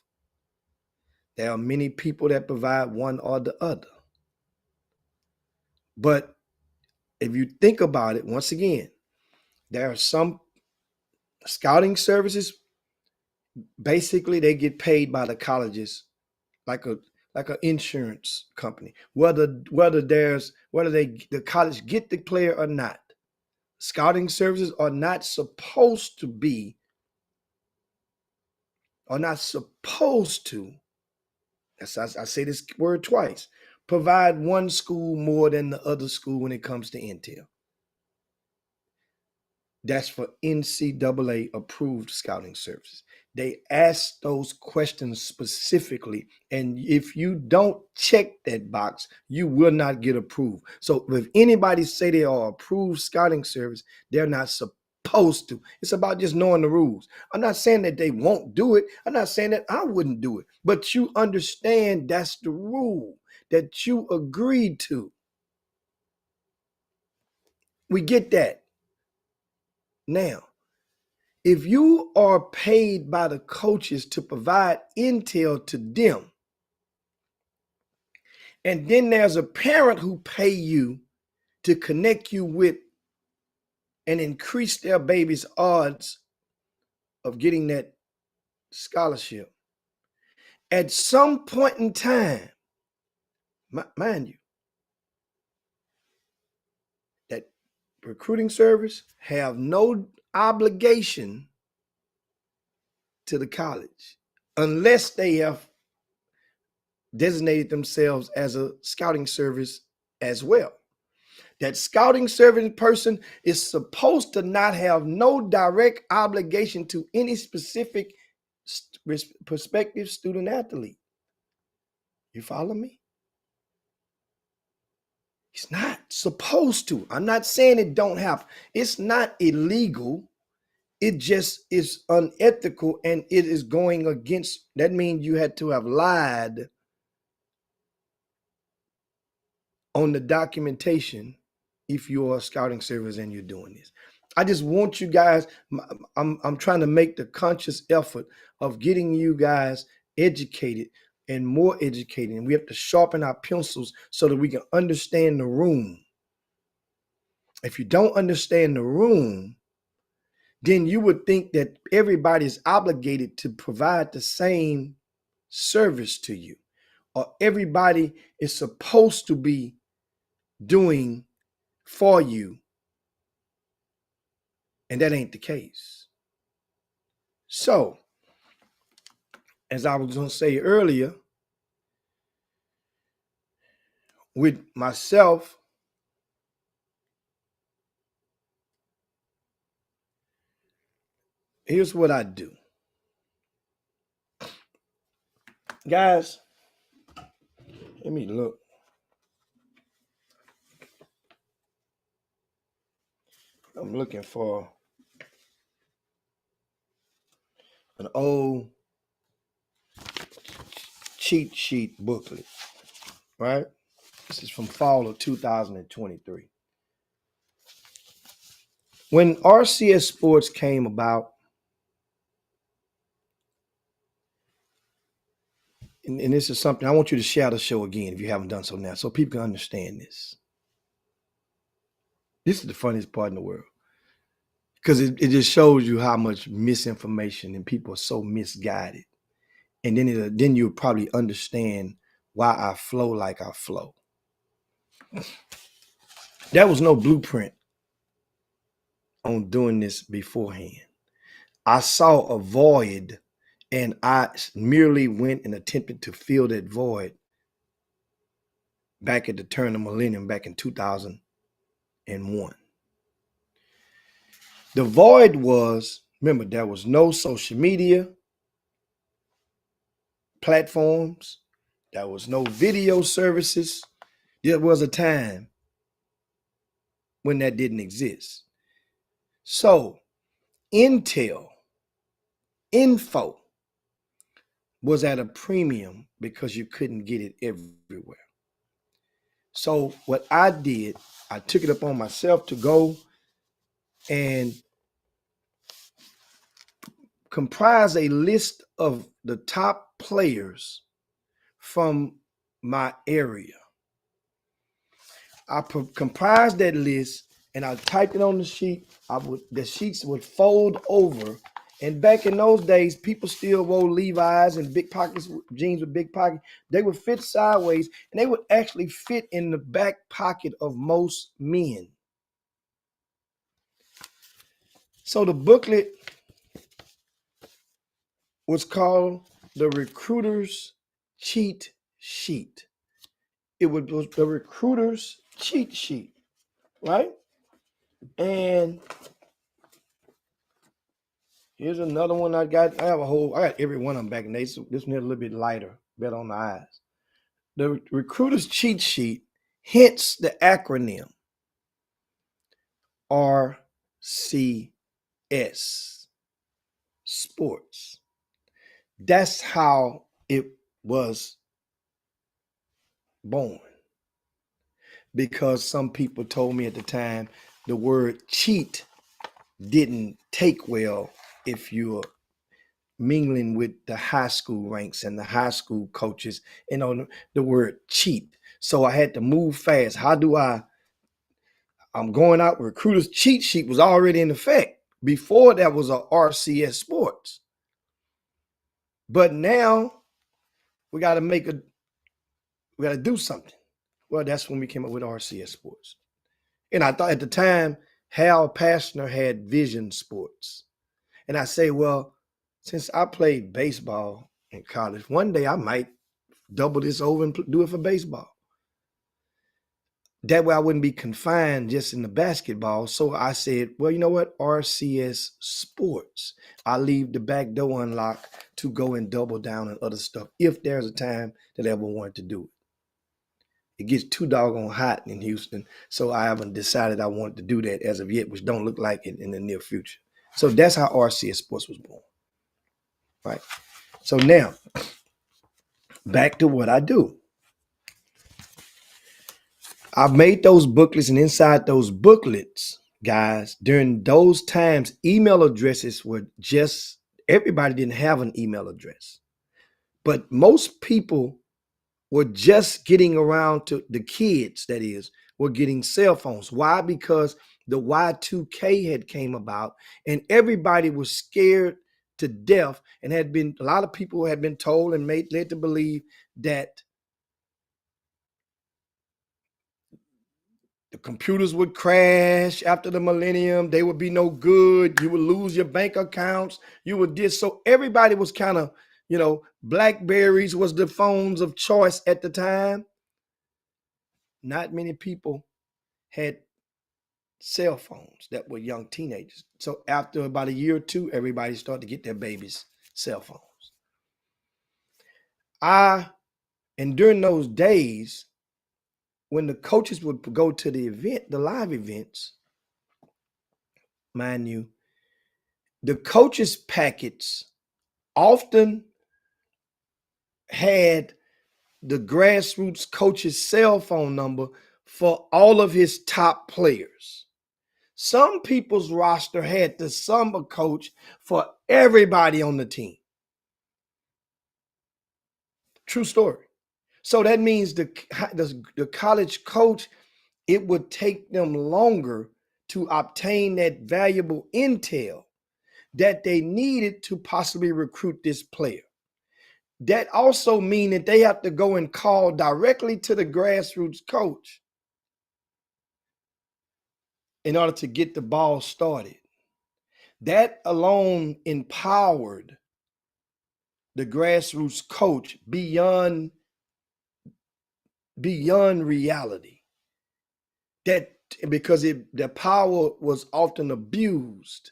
There are many people that provide one or the other. But if you think about it, once again, there are some scouting services, basically they get paid by the colleges like an insurance company, whether the college get the player or not. Scouting services are not supposed to I say this word twice, provide one school more than the other school when it comes to intel. That's for NCAA approved scouting services. They ask those questions specifically. And if you don't check that box, you will not get approved. So if anybody say they are approved scouting service, they're not supposed to. It's about just knowing the rules. I'm not saying that they won't do it. I'm not saying that I wouldn't do it. But you understand that's the rule that you agreed to. We get that. Now, if you are paid by the coaches to provide intel to them, and then there's a parent who pay you to connect you with and increase their baby's odds of getting that scholarship, at some point in time, mind you, that recruiting service have no obligation to the college unless they have designated themselves as a scouting service as well. That scouting service person is supposed to not have no direct obligation to any specific prospective student athlete. You follow me? It's not supposed to. I'm not saying it don't happen. It's not illegal. It just is unethical, and it is going against. That means you had to have lied on the documentation if you're a scouting service and you're doing this. I just want you guys, I'm trying to make the conscious effort of getting you guys educated and more educated. And we have to sharpen our pencils so that we can understand the room. If you don't understand the room, then you would think that everybody is obligated to provide the same service to you, or everybody is supposed to be doing for you. And that ain't the case. So, as I was going to say earlier, with myself, here's what I do. Guys, let me look. I'm looking for an old cheat sheet booklet. right? This is from fall of 2023. When RCS Sports came about, and this is something I want you to share the show again if you haven't done so now, so people can understand this. This is the funniest part in the world because it just shows you how much misinformation and people are so misguided. And then you'll probably understand why I flow like I flow. There was no blueprint on doing this beforehand. I saw a void and I merely went and attempted to fill that void back at the turn of the millennium, back in 2001. The void was, remember, there was no social media platforms, there was no video services. There was a time when that didn't exist. So info was at a premium because you couldn't get it everywhere. So what I did, I took it upon myself to go and comprise a list of the top players from my area. I comprised that list and I typed it on the sheet. The sheets would fold over. And back in those days, people still wore Levi's and big pockets, jeans with big pockets. They would fit sideways and they would actually fit in the back pocket of most men. So the booklet was called The Recruiter's Cheat Sheet. It was the Recruiter's Cheat Sheet, right? And here's another one I got. I got every one of them back in the day. So this one is a little bit lighter, better on the eyes. The Recruiter's Cheat Sheet, hence the acronym RCS, Sports. That's how it was born. Because some people told me at the time the word cheat didn't take well if you're mingling with the high school ranks and the high school coaches, the word cheat. So I had to move fast. I'm going out. Recruiter's cheat sheet was already in effect before that was a RCS Sports. But now we got to do something. Well, that's when we came up with RCS Sports. And I thought at the time, Hal Pastner had Vision Sports. And I say, well, since I played baseball in college, one day I might double this over and do it for baseball. That way I wouldn't be confined just in the basketball. So I said, well, you know what? RCS Sports. I leave the back door unlocked to go and double down on other stuff if there's a time that I ever wanted to do it. It gets too doggone hot in Houston, so I haven't decided I wanted to do that as of yet, which don't look like it in the near future. So that's how RCS Sports was born, right? So now, back to what I do. I've made those booklets, and inside those booklets, guys, during those times, email addresses were everybody didn't have an email address. But most people were just getting around to, the kids, that is, were getting cell phones. Why? Because the Y2K had came about and everybody was scared to death, and a lot of people had been told and led to believe that the computers would crash after the millennium. They would be no good. You would lose your bank accounts. You would so everybody was kind of, Blackberries was the phones of choice at the time. Not many people had cell phones that were young teenagers. So after about a year or two, everybody started to get their babies cell phones. And during those days, when the coaches would go to the event, the live events, mind you, the coaches' packets often had the grassroots coach's cell phone number for all of his top players. Some people's roster had the summer coach for everybody on the team. True story. So that means the college coach, it would take them longer to obtain that valuable intel that they needed to possibly recruit this player. That also means that they have to go and call directly to the grassroots coach in order to get the ball started. That alone empowered the grassroots coach beyond reality. That because the power was often abused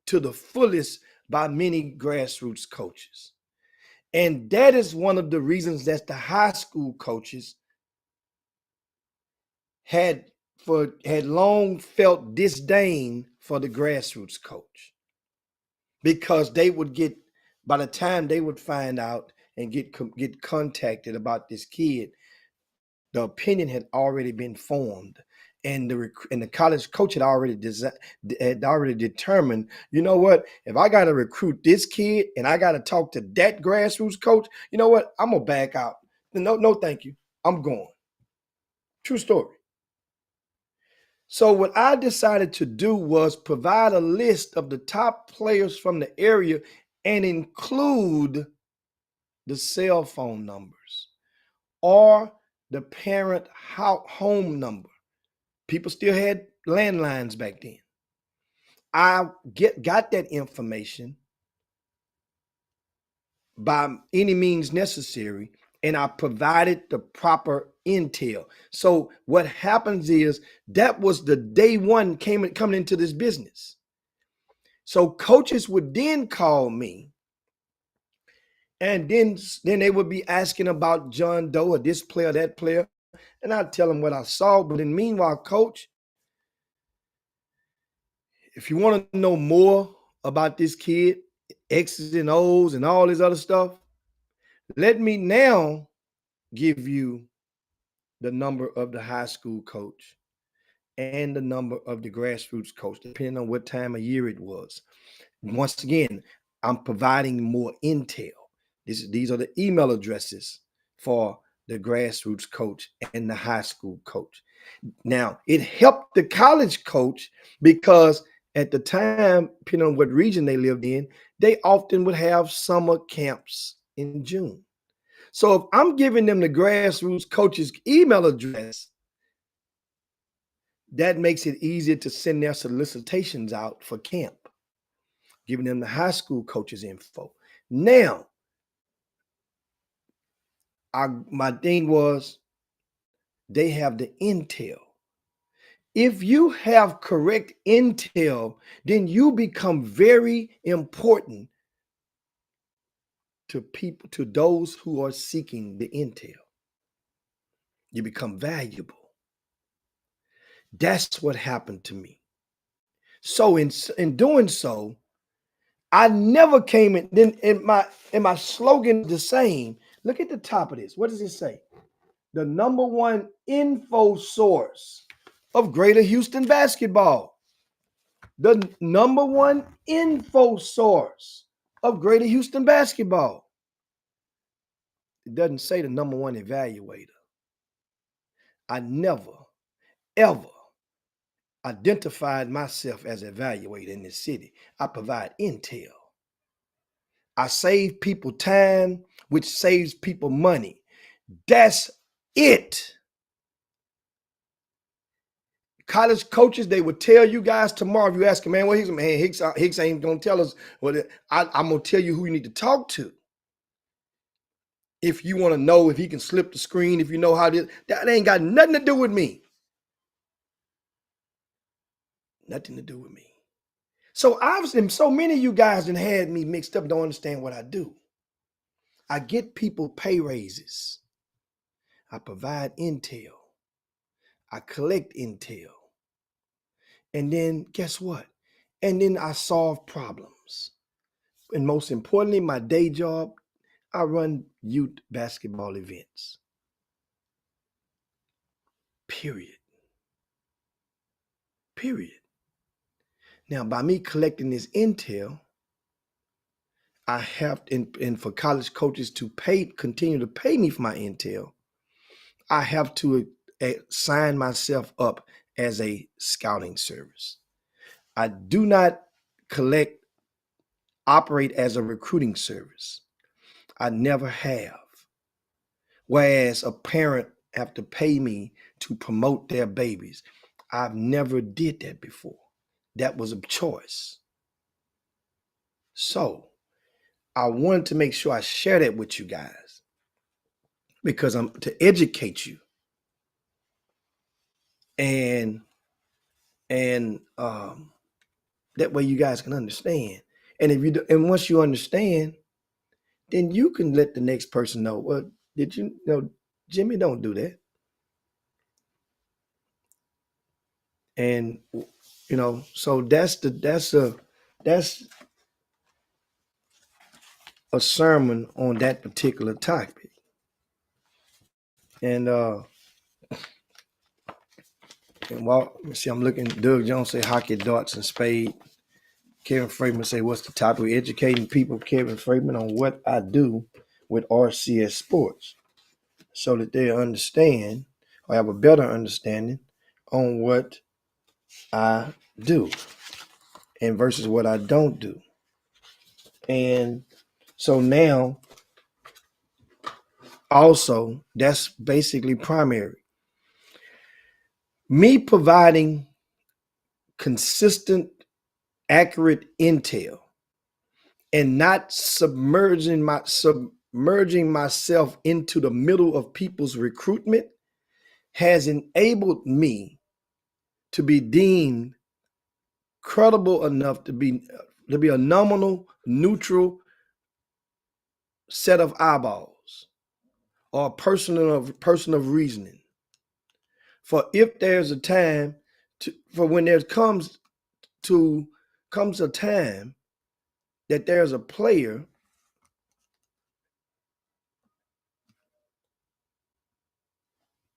to the fullest by many grassroots coaches. And that is one of the reasons that the high school coaches had long felt disdain for the grassroots coach, because they would get, by the time they would find out and get contacted about this kid, the opinion had already been formed, and the college coach had already determined, you know what, if I got to recruit this kid and I got to talk to that grassroots coach, you know what, I'm gonna back out. No, thank you. I'm going. True story. So what I decided to do was provide a list of the top players from the area and include the cell phone numbers or the parent home number. People still had landlines back then. I got that information by any means necessary, and I provided the proper intel. So what happens is that was the day one coming into this business. So coaches would then call me, and then they would be asking about John Doe or this player, that player, and I'd tell them what I saw. But in meanwhile, coach, if you want to know more about this kid, X's and O's and all this other stuff, let me now give you the number of the high school coach and the number of the grassroots coach, depending on what time of year it was. Once again, I'm providing more intel. These are the email addresses for the grassroots coach and the high school coach. Now, it helped the college coach because at the time, depending on what region they lived in, they often would have summer camps in June. So if I'm giving them the grassroots coach's email address, that makes it easier to send their solicitations out for camp, giving them the high school coach's info. Now, my thing was, they have the intel. If you have correct intel, then you become very important to people, to those who are seeking the intel. You become valuable. That's what happened to me. So in doing so, I never came in. Then in my slogan is the same. Look at the top of this. What does it say? The number one info source of Greater Houston basketball. The number one info source of Greater Houston basketball. It doesn't say the number one evaluator. I never, ever identified myself as an evaluator in this city. I provide intel. I save people time, which saves people money. That's it. College coaches, they would tell you guys tomorrow, if you ask them, man, what Hicks ain't gonna tell us. Well, I'm gonna tell you who you need to talk to. If you want to know if he can slip the screen, if you know how this, that ain't got nothing to do with me. Nothing to do with me. So obviously, so many of you guys done had me mixed up, don't understand what I do. I get people pay raises. I provide intel. I collect intel. And then guess what? And then I solve problems. And most importantly, my day job, I run youth basketball events. Period. Period. Now, by me collecting this intel, I have, and for college coaches to continue to pay me for my intel, I have to sign myself up as a scouting service. I do not operate as a recruiting service. I never have. Whereas a parent have to pay me to promote their babies. I've never did that before. That was a choice. So I wanted to make sure I share that with you guys because I'm to educate you. And that way you guys can understand. And if you do, and once you understand, then you can let the next person know, well, did you know Jimmy don't do that? And so that's a sermon on that particular topic. And while see, I'm looking. Doug Jones say hockey, darts, and spade. Kevin Freeman say, what's the topic? We're educating people, Kevin Freeman, on what I do with RCS Sports so that they understand or have a better understanding on what I do and versus what I don't do. And so now, also, that's basically primary. Me providing consistent, accurate intel and not submerging myself into the middle of people's recruitment has enabled me to be deemed credible enough to be a nominal, neutral set of eyeballs or a person of reasoning. For if there's a time for when there comes a time that there's a player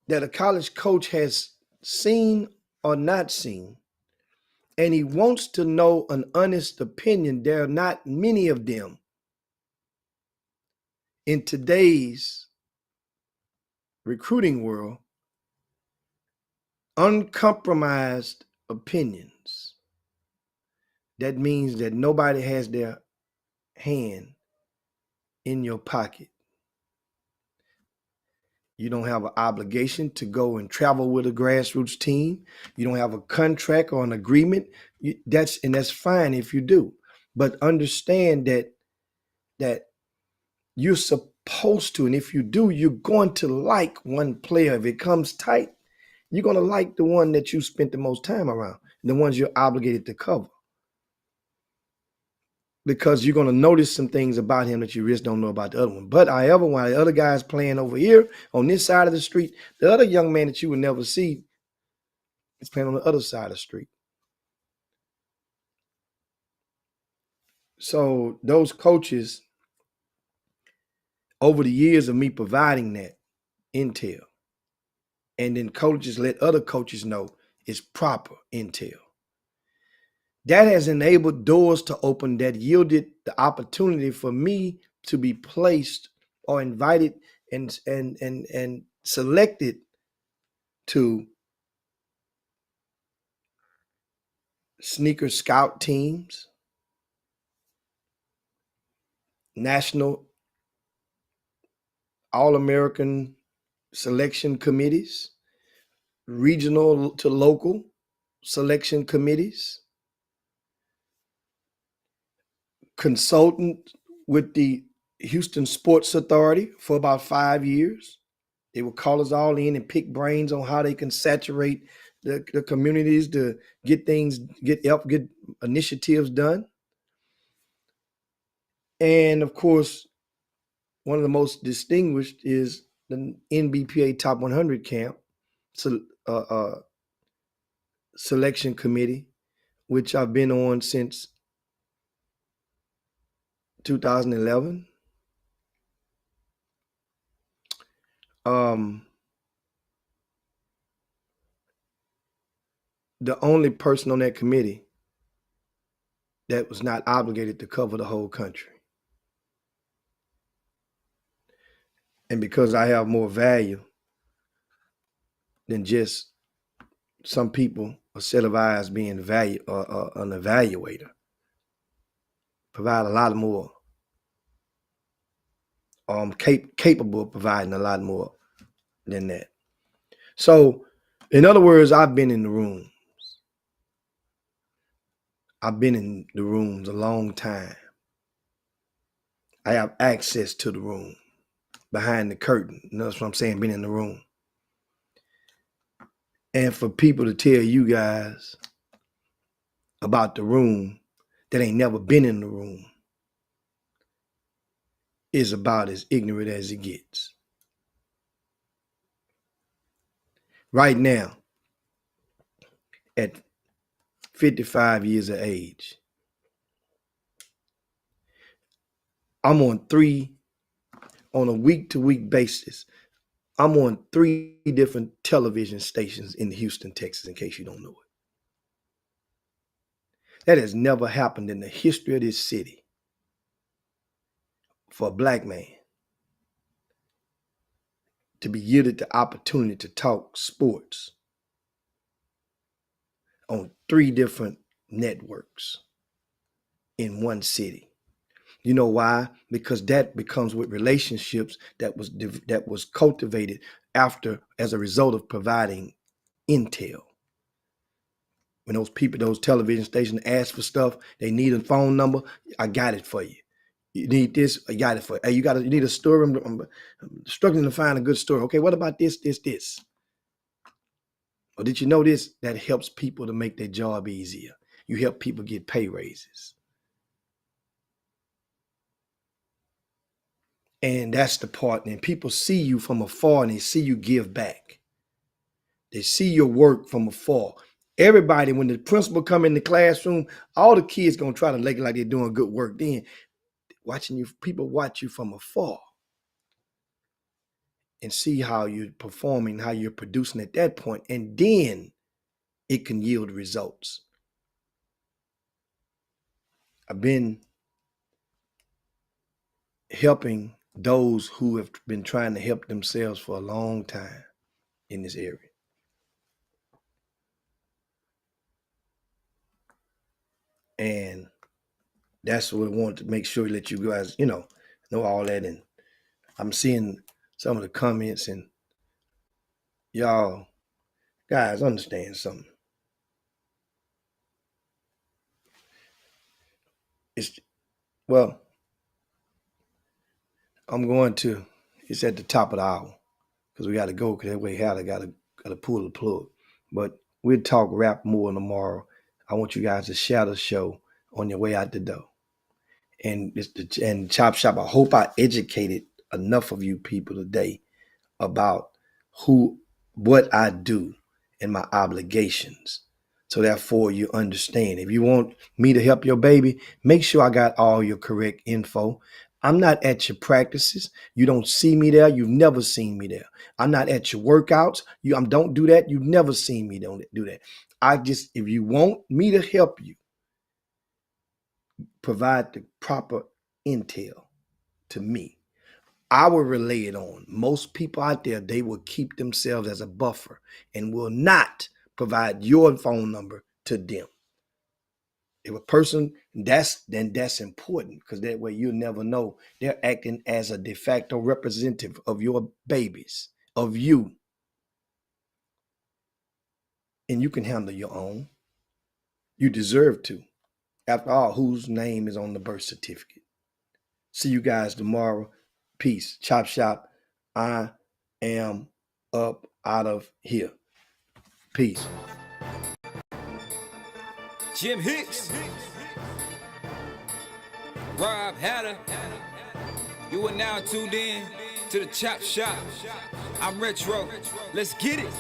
that a college coach has seen or not seen, and he wants to know an honest opinion, there are not many of them in today's recruiting world, uncompromised opinions. That means that nobody has their hand in your pocket. You don't have an obligation to go and travel with a grassroots team. You don't have a contract or an agreement. That's fine if you do. But understand that you're supposed to, and if you do, you're going to like one player. If it comes tight, you're going to like the one that you spent the most time around, the ones you're obligated to cover. Because you're going to notice some things about him that you just don't know about the other one. But however, while the other guy's playing over here on this side of the street, the other young man that you would never see is playing on the other side of the street. So those coaches, over the years of me providing that intel, and then coaches let other coaches know it's proper intel. That has enabled doors to open that yielded the opportunity for me to be placed or invited and selected to sneaker scout teams, national All-American selection committees, regional to local selection committees, consultant with the Houston Sports Authority for about 5 years. They would call us all in and pick brains on how they can saturate the communities to get initiatives done. And of course, one of the most distinguished is the NBPA Top 100 Camp Selection Committee, which I've been on since 2011. the only person on that committee that was not obligated to cover the whole country. And because I have more value than just some people, a set of eyes being an evaluator, provide a lot more, capable of providing a lot more than that. So, in other words, I've been in the rooms. I've been in the rooms a long time. I have access to the room, behind the curtain. You know, that's what I'm saying, been in the room. And for people to tell you guys about the room that ain't never been in the room is about as ignorant as it gets. Right now, at 55 years of age, I'm on a week-to-week basis, I'm on 3 different television stations in Houston, Texas, in case you don't know it. That has never happened in the history of this city for a black man to be yielded the opportunity to talk sports on 3 different networks in one city. You know why? Because that becomes with relationships that was cultivated as a result of providing intel. When those people, those television stations ask for stuff, they need a phone number, I got it for you. You need this, I got it for you. Hey, you need a story, I'm struggling to find a good story. Okay, what about this? Or did you know this? That helps people to make their job easier. You help people get pay raises. And that's the part. And people see you from afar and they see you give back. They see your work from afar. Everybody, when the principal come in the classroom, all the kids gonna try to make it like they're doing good work. Then watching you, people watch you from afar and see how you're performing, how you're producing at that point, and then it can yield results. I've been helping those who have been trying to help themselves for a long time in this area. And that's what I wanted to make sure that you guys, know all that. And I'm seeing some of the comments, and y'all guys understand something. It's at the top of the hour because we got to go, because that way Hallie got to pull the plug. But we'll talk rap more tomorrow. I want you guys to share the show on your way out the door. And Chop Shop, I hope I educated enough of you people today about what I do and my obligations. So therefore you understand. If you want me to help your baby, make sure I got all your correct info. I'm not at your practices. You don't see me there. You've never seen me there. I'm not at your workouts. Don't do that. You've never seen me do that. If you want me to help you, provide the proper intel to me, I will relay it on. Most people out there, they will keep themselves as a buffer and will not provide your phone number to them. If a person, that's important, because that way you'll never know. They're acting as a de facto representative of your babies, of you. And you can handle your own. You deserve to. After all, whose name is on the birth certificate? See you guys tomorrow. Peace. Chop Shop. I am up out of here. Peace. Jim Hicks, Rob Hatter, you are now tuned in to the Chop Shop. I'm Retro, let's get it.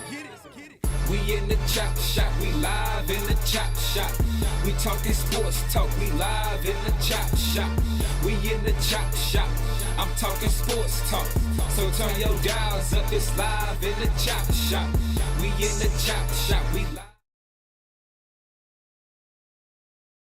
We in the Chop Shop, we live in the Chop Shop. We talking sports talk, we live in the Chop Shop. We in the Chop Shop, I'm talking sports talk. So turn your dials up, it's live in the Chop Shop. We in the Chop Shop, we live.